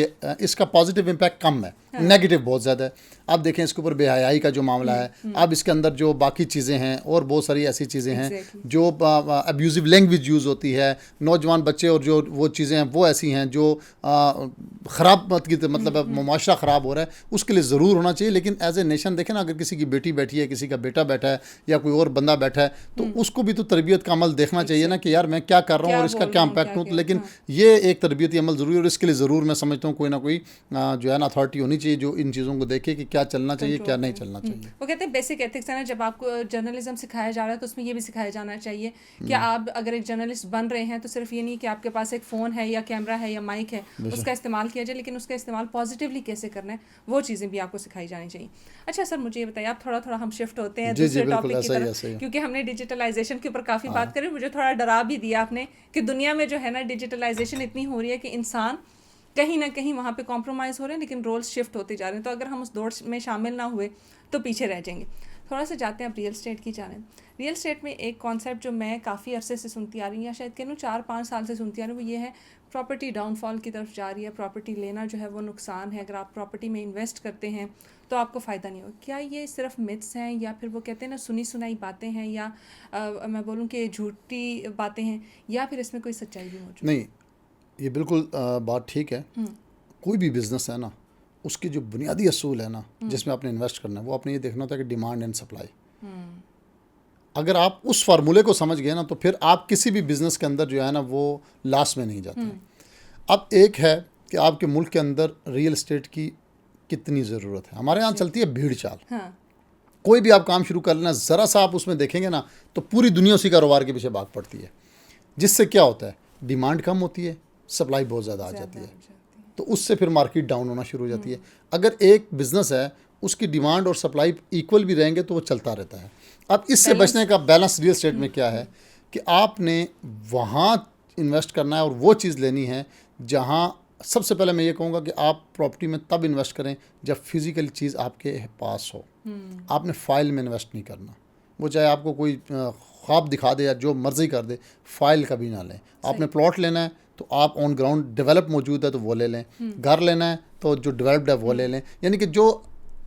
A: इसका पॉजिटिव इम्पैक्ट कम है, नेगेटिव बहुत ज़्यादा है। अब देखें इसके ऊपर बेहयाई का जो मामला है, अब इसके अंदर जो बाकी चीज़ें हैं और बहुत सारी ऐसी चीज़ें हैं जो अब्यूज़िव लैंग्वेज यूज़ होती है, नौजवान बच्चे और जो वो चीज़ें हैं वो ऐसी हैं जो ख़राब मतलब मुआशरा ख़राब हो रहा है, उसके लिए ज़रूर होना चाहिए। लेकिन एज ए नेशन देखें ना, अगर किसी की बेटी बैठी है, किसी का बेटा बैठा है या कोई और बंदा बैठा है, तो उसको भी तो तरबियत का अमल देखना चाहिए ना कि यार मैं क्या कर रहा हूँ और इसका क्या इम्पैक्ट हो। लेकिन ये एक तरबियती अमल ज़रूरी है और इसके लिए ज़रूर मैं समझता हूँ कोई ना कोई जो है ना अथॉरिटी होनी चाहिए जो इन चीज़ों को देखे कि क्या चलना चाहिए क्या नहीं चलना चाहिए।
B: वो कहते हैं बेसिक एथिक्स है ना, जब आपको जर्नलिज्म सिखाया जा रहा है तो उसमें ये भी सिखाया जाना चाहिए कि आप अगर एक जर्नलिस्ट बन रहे हैं तो सिर्फ ये नहीं कि आपके पास एक फ़ोन है या कैमरा है या माइक है उसका इस्तेमाल किया जाए, लेकिन उसका इस्तेमाल पॉजिटिवली कैसे करना है वो चीज़ें भी आपको सिखाई जानी चाहिए। अच्छा सर, मुझे ये बताइए, आप थोड़ा हम शिफ्ट होते हैं दूसरे टॉपिक की तरफ, क्योंकि हमने डिजिटलाइजेशन के ऊपर काफ़ी बात करी। मुझे थोड़ा डरा भी दिया आपने कि दुनिया में जो है ना डिजिटलाइजेशन इतनी हो रही है कि इंसान कहीं ना कहीं वहाँ पे कॉम्प्रोमाइज़ हो रहे हैं, लेकिन रोल्स शिफ्ट होते जा रहे हैं। तो अगर हम उस दौड़ में शामिल ना हुए तो पीछे रह जाएंगे। थोड़ा सा जाते हैं अब रियल स्टेट की जाने। रियल स्टेट में एक कॉन्सेप्ट जो मैं काफ़ी अरसे से सुनती आ रही हूँ, या शायद कह लूँ 4-5 साल से सुनती आ रही हूँ, वो ये है प्रॉपर्टी डाउनफॉल की तरफ जा रही है। प्रॉपर्टी लेना जो है वो नुकसान है, अगर आप प्रॉपर्टी में इन्वेस्ट करते हैं तो आपको फ़ायदा नहीं होगा। क्या ये सिर्फ मिथ्स हैं, या फिर वो कहते हैं ना सुनी सुनाई बातें हैं, या मैं बोलूँ कि झूठी बातें हैं, या फिर इसमें कोई सच्चाई भी मौजूद?
A: नहीं, ये बिल्कुल बात ठीक है। कोई भी बिजनेस है ना, उसकी जो बुनियादी असूल है ना, जिसमें आपने इन्वेस्ट करना है, वो आपने ये देखना होता है कि डिमांड एंड सप्लाई। अगर आप उस फार्मूले को समझ गए ना, तो फिर आप किसी भी बिजनेस के अंदर जो है ना वो लॉस में नहीं जाते। अब एक है कि आपके मुल्क के अंदर रियल एस्टेट की कितनी ज़रूरत है। हमारे यहाँ चलती है भीड़ चाल।
B: हाँ,
A: कोई भी आप काम शुरू कर लेना, ज़रा सा आप उसमें देखेंगे ना, तो पूरी दुनिया उसी कारोबार के पीछे भाग पड़ती है। जिससे क्या होता है, डिमांड कम होती है, सप्लाई बहुत ज़्यादा आ जाती है, तो उससे फिर मार्केट डाउन होना शुरू हो जाती है। अगर एक बिज़नेस है, उसकी डिमांड और सप्लाई इक्वल भी रहेंगे तो वो चलता रहता है। अब इससे बचने का बैलेंस रियल एस्टेट में क्या है कि आपने वहाँ इन्वेस्ट करना है और वो चीज़ लेनी है जहाँ, सबसे पहले मैं ये कहूँगा कि आप प्रॉपर्टी में तब इन्वेस्ट करें जब फिज़िकल चीज़ आपके पास हो। आपने फाइल में इन्वेस्ट नहीं करना। वो चाहे आपको कोई ख्वाब दिखा दे या जो मर्ज़ी कर दे, फाइल कभी ना लें। आपने प्लॉट लेना है तो आप ऑन ग्राउंड डेवलप मौजूद है तो वो ले लें। घर लेना है तो जो डेवलप्ड है वो ले लें। यानी कि जो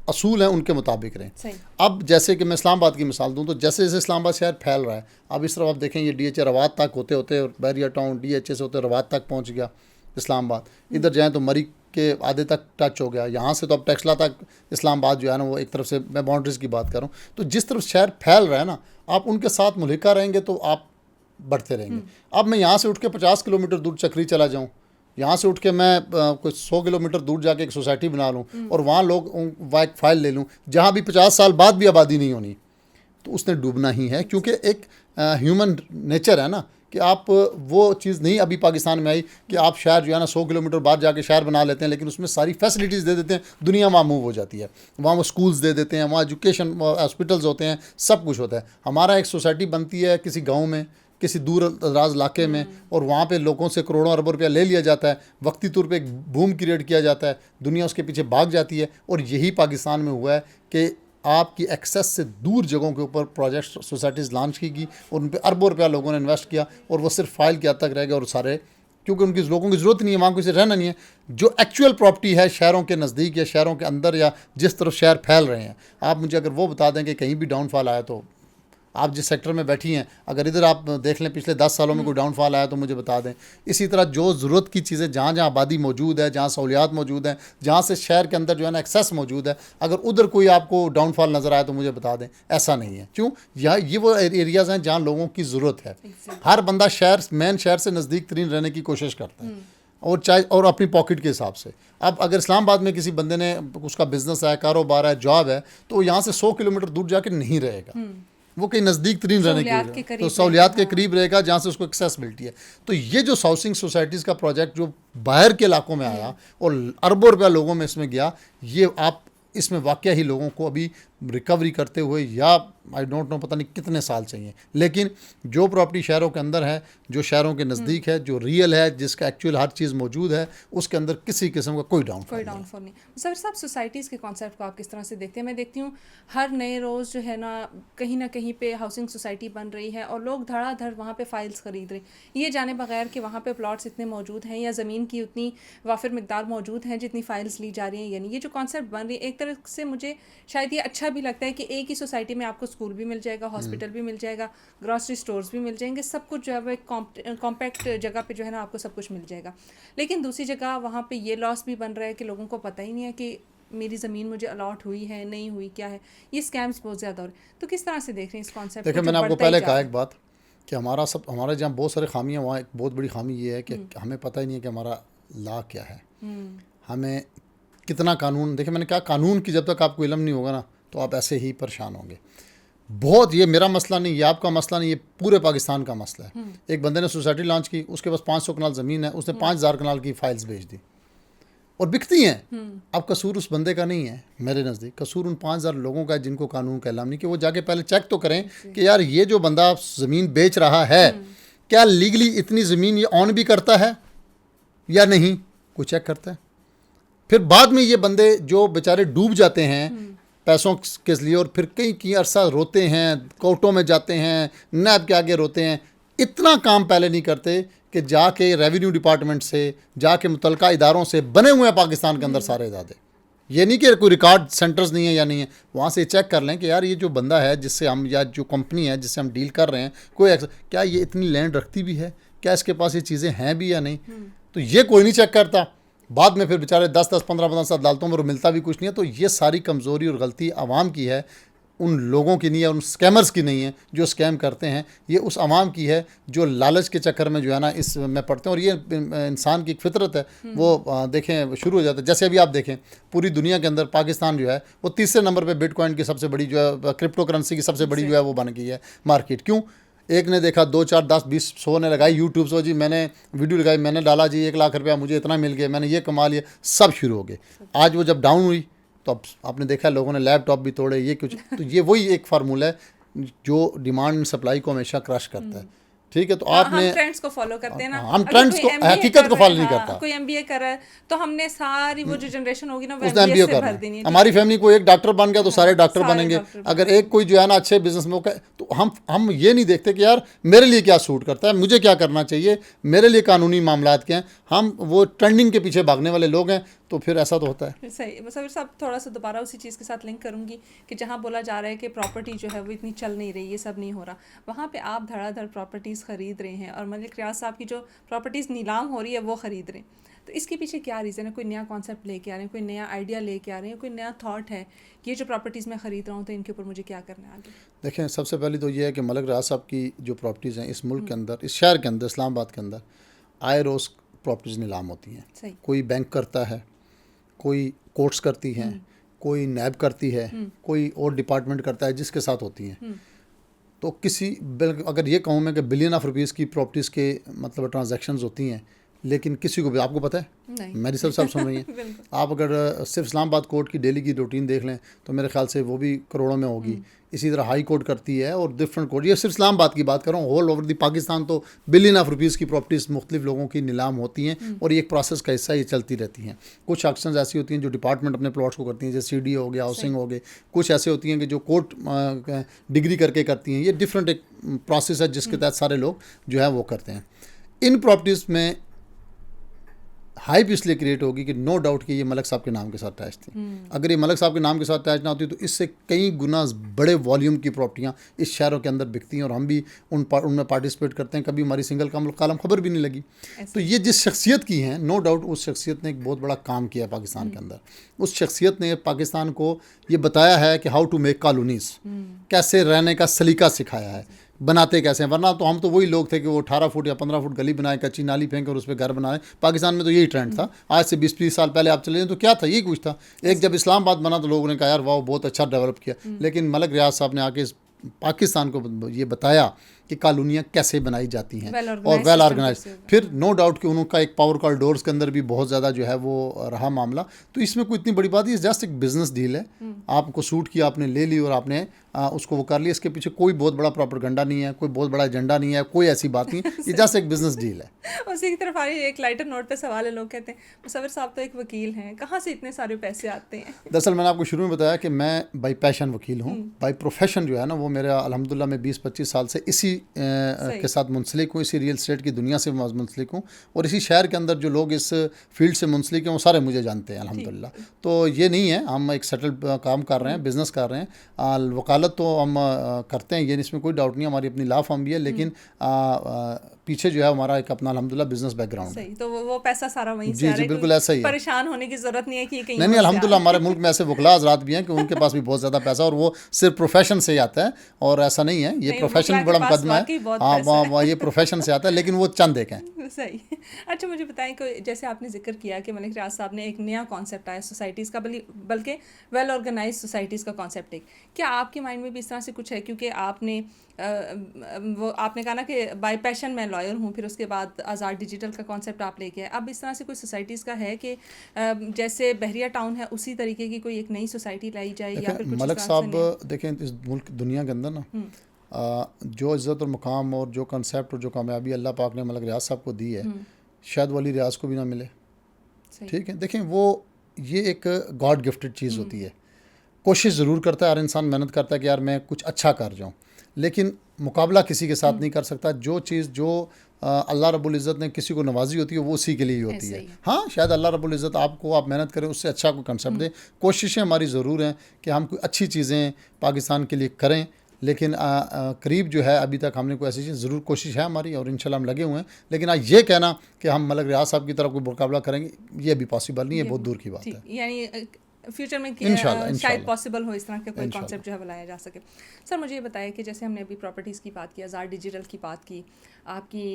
A: असूल हैं उनके मुताबिक रहें। अब जैसे कि मैं इस्लामाबाद की मिसाल दूं, तो जैसे जैसे इस्लामाबाद शहर फैल रहा है, अब इस तरफ आप देखें, ये DHA रवात तक होते होते बैरिया टाउन, DHA से होते रवात तक पहुंच गया इस्लामाबाद। इधर जाएँ तो मरी के आधे तक टच हो गया। यहाँ से तो अब टेक्सला तक इस्लामाबाद जो है ना, वो एक तरफ से, मैं बाउंड्रीज़ की बात कर रहा हूँ। तो जिस तरफ शहर फैल रहा है ना, आप उनके साथ मुल्हिका रहेंगे तो आप बढ़ते रहेंगे। अब मैं यहाँ से उठ के 50 किलोमीटर दूर चक्री चला जाऊँ, यहाँ से उठ के मैं कुछ 100 किलोमीटर दूर जाके एक सोसाइटी बना लूँ और वहाँ लोग एक फाइल ले लूँ जहाँ भी 50 साल बाद भी आबादी नहीं होनी, तो उसने डूबना ही है। क्योंकि एक ह्यूमन नेचर है ना कि आप वो चीज़ नहीं अभी पाकिस्तान में आई कि आप शहर जो है ना 100 किलोमीटर बाद जाके शहर बना लेते हैं, लेकिन उसमें सारी फैसिलिटीज़ दे देते हैं, दुनिया वहाँ मूव हो जाती है। वहाँ वो स्कूल्स दे देते हैं, वहाँ एजुकेशन हॉस्पिटल्स होते हैं, सब कुछ होता है। हमारा एक सोसाइटी बनती है किसी गाँव में, किसी दूर दराज इलाके में, और वहाँ पे लोगों से करोड़ों अरबों रुपया ले लिया जाता है, वक्ती तौर पे एक बूम क्रिएट किया जाता है, दुनिया उसके पीछे भाग जाती है। और यही पाकिस्तान में हुआ है कि आपकी एक्सेस से दूर जगहों के ऊपर प्रोजेक्ट सोसाइटीज़ लॉन्च की गई और उन पर अरबों रुपया लोगों ने इन्वेस्ट किया, और वो सिर्फ फाइल के हद तक रह गए। और सारे, क्योंकि उनकी लोगों की ज़रूरत नहीं है, वहाँ किसी रहना नहीं है। जो एक्चुअल प्रॉपर्टी है शहरों के नज़दीक या शहरों के अंदर या जिस तरफ शहर फैल रहे हैं, आप मुझे अगर वो बता दें कि कहीं भी डाउनफॉल आया, तो आप जिस सेक्टर में बैठी हैं, अगर इधर आप देख लें पिछले 10 सालों में कोई डाउनफॉल आया तो मुझे बता दें। इसी तरह जो ज़रूरत की चीज़ें, जहाँ जहाँ आबादी मौजूद है, जहाँ सहूलियात मौजूद हैं, जहाँ से शहर के अंदर जो है ना एक्सेस मौजूद है, अगर उधर कोई आपको डाउनफॉल नज़र आए तो मुझे बता दें। ऐसा नहीं है। क्यों? ये वो एरियाज़ हैं जहाँ लोगों की ज़रूरत है। हर बंदा मेन शहर से नज़दीक तरीन रहने की कोशिश करता है, और चाहे और अपनी पॉकेट के हिसाब से। अब अगर इस्लामाबाद में किसी बंदे ने, उसका बिज़नेस है, कारोबार है, जॉब है, तो यहाँ से 100 किलोमीटर दूर जाके नहीं रहेगा। वो कहीं नज़दीक तरीन रहने की, तो सहूलियात के करीब रहेगा जहाँ से उसको एक्सेस मिलती है। तो ये जो हाउसिंग सोसाइटीज़ का प्रोजेक्ट जो बाहर के इलाकों में आया और अरबों रुपया लोगों में इसमें गया, ये आप इसमें वाकई ही लोगों को अभी रिकवरी करते हुए, या आई डोंट नो, पता नहीं कितने साल चाहिए, लेकिन जो प्रॉपर्टी शहरों के अंदर है, जो शहरों के नज़दीक है, जो रियल है, जिसका एक्चुअल हर चीज़ मौजूद है, उसके अंदर किसी किस्म का कोई डाउनफॉल
B: नहीं। सर साहब, सोसाइटीज़ के कॉन्सेप्ट को आप किस तरह से देखते हैं? मैं देखती हूँ हर नए रोज़ जो है ना कहीं पे हाउसिंग सोसाइटी बन रही है और लोग धड़ाधड़ वहाँ पे फाइल्स ख़रीद रहे, ये जाने बगैर कि वहाँ पे प्लॉट्स इतने मौजूद हैं या ज़मीन की उतनी वाफिर मिकदार मौजूद है जितनी फाइल्स ली जा रही हैं। यानी ये जो कॉन्सेप्ट बन रही है, एक तरह से मुझे शायद ये अच्छा भी लगता है कि एक ही सोसाइटी में आपको स्कूल भी मिल जाएगा, हॉस्पिटल भी मिल जाएगा, ग्रॉसरी स्टोर्स भी मिल जाएंगे, सब कुछ जो है वो एक कॉम्पैक्ट जगह पे जो है ना आपको सब कुछ मिल जाएगा। लेकिन दूसरी जगह वहाँ पे ये लॉस भी बन रहा है कि लोगों को पता ही नहीं है कि मेरी ज़मीन मुझे अलॉट हुई है, नहीं हुई, क्या है। ये स्कैम्स बहुत ज़्यादा हो रहे हैं। तो किस तरह से देख रहे हैं इस कॉन्सेप्ट?
A: देखिए, मैंने आपको पहले कहा एक बात कि हमारे जहाँ बहुत सारे खामियाँ, वहाँ एक बहुत बड़ी खामी ये है कि हमें पता ही नहीं है कि हमारा लॉ क्या है, हमें कितना कानून। देखिए, मैंने कहा कानून की जब तक आपको इल्म नहीं होगा ना, तो आप ऐसे ही परेशान होंगे। बहुत, ये मेरा मसला नहीं, ये आपका मसला नहीं, ये पूरे पाकिस्तान का मसला है। एक बंदे ने सोसाइटी लॉन्च की, उसके पास 500 कनाल ज़मीन है, उसने 5000 कनाल की फाइल्स भेज दी और बिकती हैं। अब कसूर उस बंदे का नहीं है, मेरे नज़दीक कसूर उन 5000 लोगों का है जिनको कानून का इल्म नहीं, कि वो जाके पहले चेक तो करें कि यार ये जो बंदा ज़मीन बेच रहा है, क्या लीगली इतनी ज़मीन ये ऑन भी करता है या नहीं, कोई चेक करता है। फिर बाद में ये बंदे जो बेचारे डूब जाते हैं, पैसों के लिए, और फिर कई अरसा रोते हैं, कोर्टों में जाते हैं, नैब के आगे रोते हैं। इतना काम पहले नहीं करते कि जाके रेवेन्यू डिपार्टमेंट से, जाके मुतलका इदारों से बने हुए हैं पाकिस्तान के अंदर सारे इदारे। ये नहीं कि कोई रिकॉर्ड सेंटर्स नहीं है या नहीं है, वहाँ से चेक कर लें कि यार ये जो बंदा है जिससे हम, या जो कंपनी है जिससे हम डील कर रहे हैं, क्या ये इतनी लैंड रखती भी है, क्या इसके पास ये चीज़ें हैं भी या नहीं। तो ये कोई नहीं चेक करता। बाद में फिर बेचारे 10-10, 15-15 साल अदालतों में मिलता भी कुछ नहीं है। तो ये सारी कमज़ोरी और गलती आवाम की है, उन लोगों की नहीं है, उन स्कैमर्स की नहीं है जो स्कैम करते हैं। ये उस आवाम की है जो लालच के चक्कर में जो है ना इस में पड़ते हैं। और ये इंसान की फितरत है, वो देखें शुरू हो जाता है। जैसे अभी आप देखें पूरी दुनिया के अंदर पाकिस्तान जो है वो तीसरे नंबर पे बिटकॉइन की सबसे बड़ी जो है, क्रिप्टो करेंसी की सबसे बड़ी जो है वो बन गई है मार्केट। क्यों? एक ने देखा, 2, 4, 10, 20, 100 ने लगाई यूट्यूब से, जी मैंने वीडियो लगाई, मैंने डाला, जी 1 लाख रुपया मुझे इतना मिल गया, मैंने ये कमा लिया, सब शुरू हो गए। आज वो जब डाउन हुई तो अब आपने देखा लोगों ने लैपटॉप भी तोड़े, ये कुछ। तो ये वही एक फार्मूला है जो डिमांड एंड सप्लाई को हमेशा क्रश करता है। ठीक है, तो आपने
B: हम ट्रेंड्स को फॉलो करते हैं ना,
A: हम ट्रेंड्स को, हकीकत को फॉलो नहीं करता।
B: कोई एमबीए कर रहा है तो हमने सारी वो जो जनरेशन होगी ना वो
A: उसने
B: एमबीए
A: एमबीए
B: से
A: करना
B: भर देनी
A: है।
B: है।
A: हमारी फैमिली को एक डॉक्टर बन गया तो सारे डॉक्टर
B: सारे
A: बनेंगे।
B: डॉक्टर
A: अगर एक कोई जो है ना अच्छे बिजनेस में तो हम ये नहीं देखते कि यार मेरे लिए क्या सूट करता है, मुझे क्या करना चाहिए, मेरे लिए कानूनी मामलात क्या हैं। हम वो ट्रेंडिंग के पीछे भागने वाले लोग हैं। तो फिर ऐसा तो होता है।
B: सही। मुसव्विर साहब, थोड़ा सा दोबारा उसी चीज़ के साथ लिंक करूंगी कि जहाँ बोला जा रहा है कि प्रॉपर्टी जो है वो इतनी चल नहीं रही, ये सब नहीं हो रहा, वहाँ पे आप धड़ाधड़ प्रॉपर्टीज़ ख़रीद रहे हैं और मलिक रियाज साहब की जो प्रॉपर्टीज़ नीलाम हो रही है वो ख़रीद रहे हैं। तो इसके पीछे क्या रीज़न है? कोई नया कॉन्सेप्ट लेके आ रहे हैं, कोई नया आइडिया लेके आ रहे हैं, कोई नया थाट है, ये जो प्रॉपर्टीज़ मैं ख़रीद रहा हूँ तो इनके ऊपर मुझे क्या करना है आगे?
A: देखें, सबसे पहले तो ये है कि मलिक रियाज साहब की जो प्रॉपर्टीज़ हैं इस मुल्क के अंदर, इस शहर के अंदर, इस्लामाबाद के अंदर आए रोज़ प्रॉपर्टीज़ नीलाम होती हैं।
B: सही।
A: कोई बैंक करता है, कोई कोर्ट्स करती हैं, कोई नैब करती है, कोई और डिपार्टमेंट करता है जिसके साथ होती हैं। तो अगर ये कहूँ मैं कि बिलियन ऑफ रुपीज़ की प्रॉपर्टीज़ के मतलब ट्रांजैक्शंस होती हैं, लेकिन किसी को भी, आपको पता है, मेरी सब सुन रही हैं आप अगर सिर्फ इस्लामाबाद कोर्ट की डेली की रूटीन देख लें तो मेरे ख्याल से वो भी करोड़ों में होगी। इसी तरह हाई कोर्ट करती है और डिफरेंट कोर्ट, ये सिर्फ इस्लामाबाद की बात कर रहा हूँ, होल ओवर दी पाकिस्तान तो बिलियन ऑफ रुपीज़ की प्रॉपर्टीज़ मुख्तलिफ लोगों की नीलाम होती हैं और ये एक प्रोसेस का हिस्सा, ये चलती रहती हैं। कुछ ऑक्शंस ऐसी होती हैं जो डिपार्टमेंट अपने प्लॉट्स को करती हैं, जैसे CDA हो गया, हाउसिंग हो गए। कुछ ऐसे होती हैं कि जो कोर्ट डिग्री करके करती हैं। ये डिफरेंट एक प्रोसेस है जिसके तहत सारे लोग जो है वो करते हैं। इन प्रॉपर्टीज़ में हाइप इसलिए क्रिएट होगी कि नो डाउट कि ये मलिक साहब के नाम के साथ अटैच थी। अगर ये मलिक साहब के नाम के साथ अटैच ना होती तो इससे कई गुना बड़े वॉल्यूम की प्रॉपर्टियाँ इस शहरों के अंदर बिकती हैं और हम भी उनमें पार्टिसिपेट करते हैं। कभी हमारी सिंगल कालम खबर भी नहीं लगी। तो ये जिस शख्सियत की हैं, नो डाउट उस शख्सियत ने एक बहुत बड़ा काम किया पाकिस्तान के अंदर। उस शख्सियत ने पाकिस्तान को ये बताया है कि हाउ टू मेक कॉलोनीज़, कैसे रहने का सलीका सिखाया है, बनाते कैसे हैं। वरना तो हम तो वही लोग थे कि वो 18 फुट या 15 फुट गली बनाए, कच्ची नाली फेंक और उस पर घर बनाए। पाकिस्तान में तो यही ट्रेंड था। आज से 20-20 साल पहले आप चले जाएं तो क्या था, यही कुछ था। एक जब इस्लामाबाद बना तो लोगों ने कहा यार वाह बहुत अच्छा डेवलप किया, लेकिन मलिक रियाज साहब ने आके पाकिस्तान को ये बताया कि कॉलोनियाँ कैसे बनाई जाती हैं और वेल ऑर्गेनाइज। फिर नो डाउट कि उनका एक पावर कॉरिडोर्स के अंदर भी बहुत ज़्यादा जो है वो रहा मामला। तो इसमें कोई इतनी बड़ी बात नहीं, जस्ट एक बिजनेस डील है। आपको सूट किया, आपने ले ली और आपने उसको वो कर लिया। इसके पीछे कोई बहुत बड़ा प्रोपेगेंडा नहीं है, कोई बहुत बड़ा एजेंडा नहीं है, कोई ऐसी बात नहीं है। ये जस्ट एक बिजनेस डील है।
B: उसी की तरफ आ रही एक लाइटर नोट पे सवाल है, लोग कहते हैं मुसव्विर साहब तो एक वकील हैं, कहाँ से इतने सारे पैसे आते हैं?
A: दरअसल मैंने आपको शुरू में बताया कि मैं बाई पैशन वकील हूँ। बाई प्रोफेशन जो है ना वो मेरा अल्हम्दुलिल्लाह मैं 20-25 साल से इसी के साथ मुंसलिक हूँ, इसी रियल एस्टेट की दुनिया से मुंसलिक हूँ और इसी शहर के अंदर जो लोग इस फील्ड से मुंसलिक हैं वो सारे मुझे जानते हैं अल्हम्दुलिल्लाह। तो ये नहीं है हम एक सेटल काम कर रहे हैं, बिज़नेस कर रहे हैं। वकालत तो हम करते हैं, ये इसमें कोई डाउट नहीं, हमारी अपनी लॉ फर्म भी है, लेकिन पीछे जो है हमारा एक अपना अल्हम्दुलिल्लाह बिजनेस बैकग्राउंड है।
B: तो वो पैसा सारा वहीं से
A: जी
B: आ रहा है,
A: बिल्कुल ऐसा ही है।
B: परेशान होने की जरूरत नहीं है कि कहीं
A: नहीं अल्हम्दुलिल्लाह हमारे मुल्क में ऐसे वकला हज़रात भी हैं कि उनके पास भी बहुत ज़्यादा पैसा और वो सिर्फ प्रोफेशन से ही आता है और ऐसा नहीं है, ये प्रोफेशन भी बड़ा मुकदमा है। हाँ ये प्रोफेशन से आता है, लेकिन वो चंद एक हैं।
B: सही। अच्छा मुझे बताएं कि जैसे आपने जिक्र किया कि मलिक रियाज साहब ने एक नया कॉन्सेप्ट आया सोसाइटीज़ का, बल्कि वेल ऑर्गेनाइज सोसाइटीज़ का कॉन्सेप्ट एक, क्या आपके माइंड में भी इस तरह से कुछ है? क्योंकि आपने कहा ना कि बाय पैशन मैं लॉयर हूँ, फिर उसके बाद आज़ाद डिजिटल का कॉन्सेप्ट आप लेके आए। अब इस तरह से कोई सोसाइटीज़ का है कि जैसे बहरिया टाउन है उसी तरीके की कोई एक नई सोसाइटी लाई जाए या फिर कुछ?
A: मलिक साहब देखें, इस मुल्क दुनिया के अंदर ना जो इज़्ज़त और मुकाम और जो कंसेप्ट और जो कामयाबी अल्लाह पाक ने मलिक रियाज साहब को दी है शायद वली रियाज को भी ना मिले। ठीक है, देखें वो ये एक गॉड गिफ्टेड चीज़ होती है। कोशिश ज़रूर करता है, हर इंसान मेहनत करता है कि यार मैं कुछ अच्छा कर जाऊँ, लेकिन मुकाबला किसी के साथ नहीं कर सकता। जो चीज़ जो अल्लाह रब्बुल इज़्ज़त ने किसी को नवाजी होती है वो उसी के लिए ही होती
B: ऐसे
A: है।
B: ही।
A: हाँ, शायद अल्लाह रब्बुल इज़्ज़त आपको, आप मेहनत करें, उससे अच्छा कोई कंसेप्ट दे। कोशिशें हमारी ज़रूर हैं कि हम कोई अच्छी चीज़ें पाकिस्तान के लिए करें, लेकिन करीब जो है अभी तक हमने कोई ऐसी चीज़, ज़रूर कोशिश है हमारी और इंशाल्लाह हम लगे हुए हैं, लेकिन आज ये कहना कि हम मलक रियाज साहब की तरह कोई मुकाबला करेंगे, ये भी पॉसिबल नहीं है, बहुत दूर की बात है।
B: ठीक, यानी फ्यूचर में
A: इंशाल्लाह,
B: शायद
A: इंशाल्लाह।
B: पॉसिबल हो इस तरह का कोई
A: इंशाल्लाह।
B: कॉन्सेप्ट जो है बनाया जा सके। सर मुझे ये बताइए कि जैसे हमने अभी प्रॉपर्टीज़ की बात की, आज़ाद डिजिटल की बात की, आपकी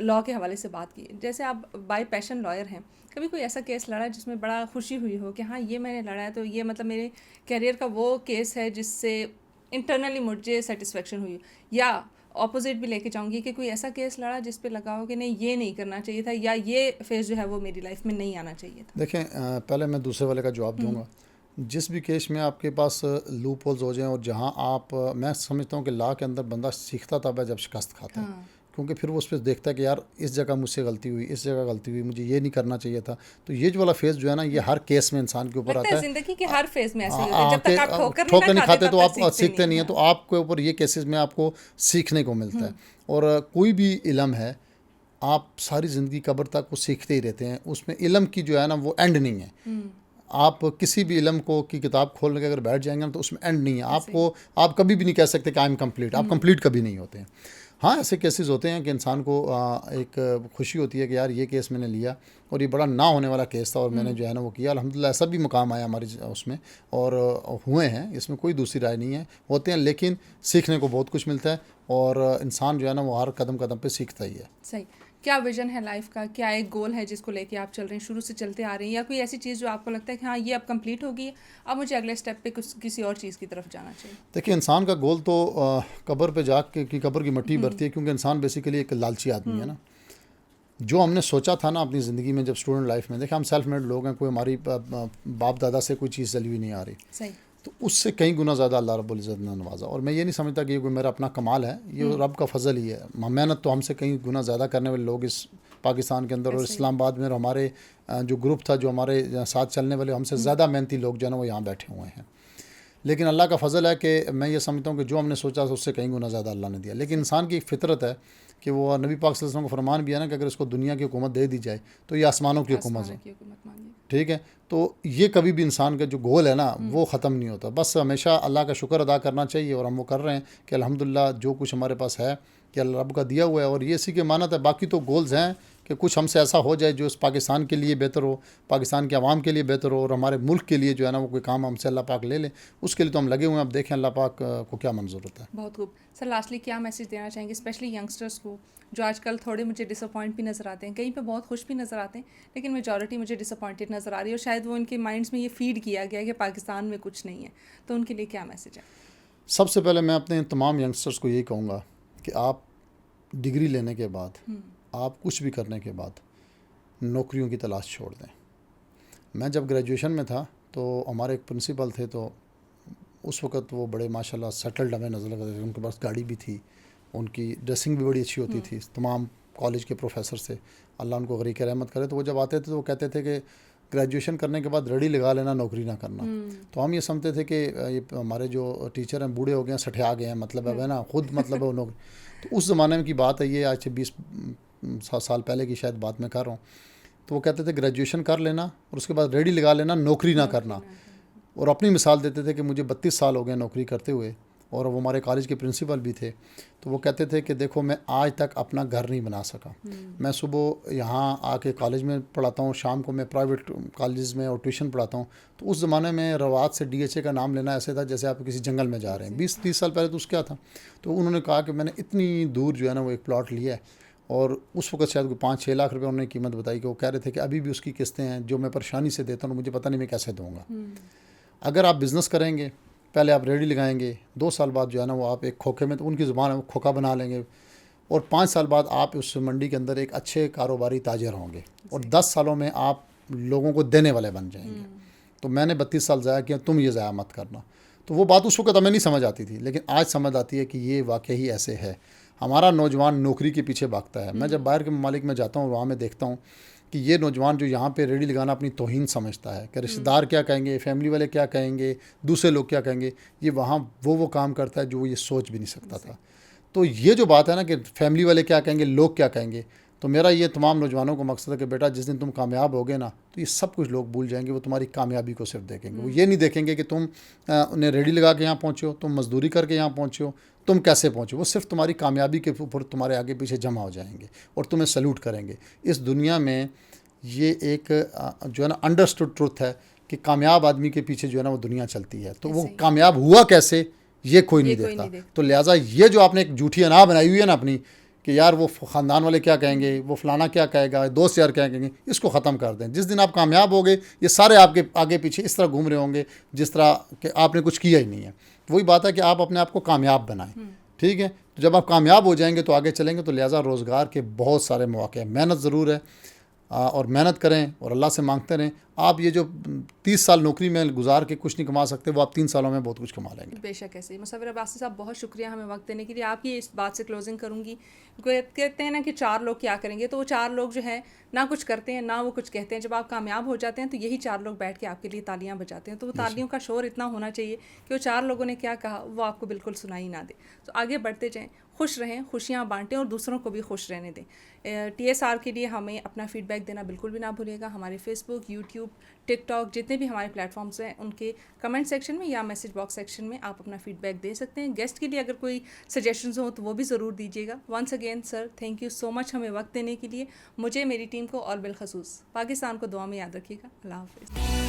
B: लॉ के हवाले से बात की, जैसे आप बाय पैशन लॉयर हैं, कभी कोई ऐसा केस लड़ा है जिसमें बड़ा खुशी हुई हो कि हाँ ये मैंने लड़ा है तो ये मतलब मेरे करियर का वो केस है जिससे इंटरनली मुझे सेटिस्फेक्शन हुई, या ऑपोजिट भी लेके जाऊंगी कि कोई ऐसा केस लड़ा जिस पे लगा हो कि नहीं ये नहीं करना चाहिए था, या ये फेज़ जो है वो मेरी लाइफ में नहीं आना चाहिए था?
A: देखें, पहले मैं दूसरे वाले का जवाब दूंगा। जिस भी केस में आपके पास लूप होल्स हो जाएं और जहां आप, मैं समझता हूं कि लॉ के अंदर बंदा सीखता तब है जब शिकस्त खाता है,
B: हाँ,
A: क्योंकि फिर वो उस पर देखता है कि यार इस जगह मुझसे गलती हुई, इस जगह गलती हुई, मुझे ये नहीं करना चाहिए था। तो ये जो वाला फेज़ जो है ना, ये हर केस में इंसान के ऊपर
B: लगता
A: आता
B: है
A: है।
B: जिंदगी के हर फेज में ऐसे ही होता है, जब तक आप ठोकर
A: ठोकर नहीं खाते
B: तब
A: तो
B: तक
A: आप सीखते नहीं है।
B: हाँ।
A: तो आपके ऊपर ये केसेस में आपको सीखने को मिलता है। और कोई भी इल्म है, आप सारी ज़िंदगी कब्र तक वो सीखते ही रहते हैं, उसमें इल्म की जो है ना वो एंड नहीं है। आप किसी भी इल्म को की किताब खोल के अगर बैठ जाएंगे ना तो उसमें एंड नहीं है। आपको, आप कभी भी नहीं कह सकते कि आई एम कंप्लीट, आप कंप्लीट कभी नहीं होते हैं। हाँ, ऐसे केसेस होते हैं कि इंसान को एक खुशी होती है कि यार ये केस मैंने लिया और ये बड़ा ना होने वाला केस था और मैंने जो है ना वो किया, अल्हम्दुलिल्लाह ऐसा भी मुकाम आया हमारी उसमें, और हुए हैं, इसमें कोई दूसरी राय नहीं है, होते हैं, लेकिन सीखने को बहुत कुछ मिलता है और इंसान जो है ना वो हर कदम कदम पे सीखता ही है।
B: सही। क्या विजन है लाइफ का, क्या एक गोल है जिसको लेके आप चल रहे हैं, शुरू से चलते आ रहे हैं, या कोई ऐसी चीज़ जो आपको लगता है कि हाँ ये अब कंप्लीट होगी, अब मुझे अगले स्टेप पे कुछ किसी और चीज़ की तरफ जाना चाहिए?
A: देखिए, इंसान का गोल तो कब्र पे जा के की कब्र की मिट्टी भरती है, क्योंकि इंसान बेसिकली एक लालची आदमी है ना। जो हमने सोचा था ना अपनी ज़िंदगी में जब स्टूडेंट लाइफ में, देखिए हम सेल्फ मेड लोग हैं, कोई हमारी बाप दादा से कोई चीज़ चली हुई नहीं आ रही,
B: सही।
A: तो उससे कई गुना ज़्यादा अल्लाह रब्बुल इज़्ज़त ने नवाजा। और मैं ये नहीं समझता कि ये कोई मेरा अपना कमाल है, ये रब का फजल ही है। मेहनत तो हमसे कई गुना ज़्यादा करने वाले लोग इस पाकिस्तान के अंदर और इस्लामाबाद में, और हमारे जो ग्रुप था, जो हमारे साथ चलने वाले, हमसे ज़्यादा मेहनती लोग जो है ना वो यहाँ बैठे हुए हैं। लेकिन अल्लाह का फजल है कि मैं ये समझता हूँ कि जो हमने सोचा था उससे कई गुना ज़्यादा अल्लाह ने दिया। लेकिन इंसान की एक फितरत है कि वो, नबी पाक सल्लल्लाहु अलैहि वसल्लम का फरमान भी है ना कि अगर इसको दुनिया की हुकूमत दे दी जाए तो ये आसमानों की हुकूमत है। ठीक है, तो ये कभी भी इंसान का जो गोल है ना वो ख़त्म नहीं होता। बस हमेशा अल्लाह का शुक्र अदा करना चाहिए, और हम वो कर रहे हैं कि अल्हम्दुलिल्लाह जो कुछ हमारे पास है कि अल्लाह रब का दिया हुआ है, और ये इसी की मानत है। बाकी तो गोल्स हैं कि कुछ हमसे ऐसा हो जाए जो इस पाकिस्तान के लिए बेहतर हो, पाकिस्तान के आवाम के लिए बेहतर हो, और हमारे मुल्क के लिए जो है ना वो कोई काम हमसे अल्लाह पाक ले ले, उसके लिए तो हम लगे हुए हैं। अब देखें अल्लाह पाक को क्या मंजूर होता है।
B: बहुत खूब। सर लास्टली क्या मैसेज देना चाहेंगे स्पेशली यंगस्टर्स को, जो आजकल थोड़े मुझे डिसअपॉइंट भी नज़र आते हैं, कहीं पे बहुत खुश भी नज़र आते हैं, लेकिन मेजॉरिटी मुझे डिसअपॉइंटेड नज़र आ रही है, और शायद वो उनके माइंड्स में ये फीड किया गया है कि पाकिस्तान में कुछ नहीं है, तो उनके लिए क्या मैसेज है?
A: सबसे पहले मैं अपने तमाम यंगस्टर्स को यही कहूँगा कि आप डिग्री लेने के बाद, आप कुछ भी करने के बाद नौकरियों की तलाश छोड़ दें। मैं जब ग्रेजुएशन में था तो हमारे एक प्रिंसिपल थे, तो उस वक़्त वो बड़े माशाल्लाह सेटल्ड हमें नज़र लगते थे। उनके पास गाड़ी भी थी, उनकी ड्रेसिंग भी बड़ी अच्छी होती थी। तमाम कॉलेज के प्रोफेसर से, अल्लाह उनको गरीक रहमत करे, तो वो जब आते थे तो वो कहते थे कि ग्रेजुएशन करने के बाद रेडी लगा लेना, नौकरी ना करना। तो हम ये समझते थे कि ये हमारे जो टीचर हैं बूढ़े हो गए हैं, सठिया गए हैं, मतलब है ना, खुद मतलब है वो नौकरी। तो उस ज़माने में की बात है, ये आज से 20 साल पहले की शायद बात मैं कर रहा हूँ। तो वो कहते थे ग्रेजुएशन कर लेना और उसके बाद रेडी लगा लेना, नौकरी ना करना। और अपनी मिसाल देते थे कि मुझे 32 साल हो गए नौकरी करते हुए, और वो हमारे कॉलेज के प्रिंसिपल भी थे। तो वो कहते थे कि देखो मैं आज तक अपना घर नहीं बना सका। मैं सुबह यहाँ आके कॉलेज में पढ़ाता हूँ, शाम को मैं प्राइवेट कॉलेज में और ट्यूशन पढ़ाता हूँ। तो उस ज़माने में रवात से DHA का नाम लेना ऐसे था जैसे आप किसी जंगल में जा रहे हैं। 20-30 साल पहले तो उसका था। तो उन्होंने कहा कि मैंने इतनी दूर जो है ना वो एक प्लॉट लिया है, और उस वक्त शायद 5-6 लाख रुपए उन्होंने कीमत बताई, कि वो कह रहे थे कि अभी भी उसकी किस्तें हैं जो मैं परेशानी से देता हूँ, मुझे पता नहीं मैं कैसे दूँगा। अगर आप बिज़नेस करेंगे, पहले आप रेडी लगाएंगे, 2 साल बाद जो है ना वो आप एक खोखे में, तो उनकी ज़ुबान है वो खोखा बना लेंगे, और 5 साल बाद आप उस मंडी के अंदर एक अच्छे कारोबारी ताजर होंगे, और 10 सालों में आप लोगों को देने वाले बन जाएंगे। तो मैंने 32 साल ज़ाया किया, तुम ये ज़ाया मत करना। तो वो बात उस वक्त हमें नहीं समझ आती थी, लेकिन आज समझ आती है कि ये वाकई ही ऐसे है। हमारा नौजवान नौकरी के पीछे भागता है। मैं जब बाहर के ममालिक में जाता हूँ, वहाँ मैं देखता हूँ कि ये नौजवान जो यहाँ पे रेडी लगाना अपनी तौहीन समझता है कि रिश्तेदार क्या कहेंगे, फैमिली वाले क्या कहेंगे, दूसरे लोग क्या कहेंगे, ये वहाँ वो काम करता है जो ये सोच भी नहीं सकता था। तो ये जो बात है ना कि फैमिली वाले क्या कहेंगे, लोग क्या कहेंगे, तो मेरा ये तमाम नौजवानों को मकसद है कि बेटा जिस दिन तुम कामयाब होगे ना तो ये सब कुछ लोग भूल जाएंगे, वो तुम्हारी कामयाबी को सिर्फ देखेंगे। वो ये नहीं देखेंगे कि तुम उन्हें रेडी लगा के यहाँ पहुँचे हो, तुम मजदूरी करके यहाँ पहुँचे हो, तुम कैसे पहुँचे, वो सिर्फ तुम्हारी कामयाबी के ऊपर तुम्हारे आगे पीछे जमा हो जाएंगे और तुम्हें सल्यूट करेंगे। इस दुनिया में ये एक जो है ना अंडरस्टूड ट्रुथ है कि कामयाब आदमी के पीछे जो है ना वो दुनिया चलती है। तो वो कामयाब हुआ कैसे ये कोई नहीं देखता। तो लिहाजा ये जो आपने एक झूठी अना बनाई हुई है ना अपनी कि यार वो ख़ानदान वाले क्या कहेंगे, वो फलाना क्या कहेगा, दोस्त यार क्या कहेंगे, इसको ख़त्म कर दें। जिस दिन आप कामयाब होगे ये सारे आपके आगे पीछे इस तरह घूम रहे होंगे जिस तरह कि आपने कुछ किया ही नहीं है। वही बात है कि आप अपने आप को कामयाब बनाएं, ठीक है। तो जब आप कामयाब हो जाएंगे तो आगे चलेंगे। तो लिहाजा रोज़गार के बहुत सारे मौके हैं, मेहनत ज़रूर है और मेहनत करें और अल्लाह से मांगते रहें। आप ये जो 30 साल नौकरी में गुजार के कुछ नहीं कमा सकते, वो आप 3 सालों में बहुत कुछ कमा लेंगे।
B: बेशक ऐसे ही। मुसव्विर अब्बासी साहब बहुत शुक्रिया हमें वक्त देने के लिए। आपकी इस बात से क्लोजिंग करूँगी। कहते हैं ना कि 4 लोग क्या करेंगे, तो वो 4 लोग जो है ना कुछ करते हैं ना वो कुछ कहते हैं। जब आप कामयाब हो जाते हैं तो यही 4 लोग बैठ के आपके लिए तालियां बजाते हैं। तो वो तालियों का शोर इतना होना चाहिए कि वो 4 लोगों ने क्या कहा वो आपको बिल्कुल सुनाई ना दे। तो आगे बढ़ते जाएँ, खुश रहें, खुशियाँ बांटें और दूसरों को भी खुश रहने दें। TSR के लिए हमें अपना फीडबैक देना बिल्कुल भी ना भूलिएगा। हमारे फेसबुक, यूट्यूब, टिकटॉक जितने भी हमारे प्लेटफॉर्म्स हैं उनके कमेंट सेक्शन में या मैसेज बॉक्स सेक्शन में आप अपना फीडबैक दे सकते हैं। गेस्ट के लिए अगर कोई सजेशंस हो तो वो भी ज़रूर दीजिएगा। Once again sir, thank you so much हमें वक्त देने के लिए। मुझे, मेरी टीम को और बिलखसूस पाकिस्तान को दुआ में याद रखिएगा। अल्लाह हाफ़िज़।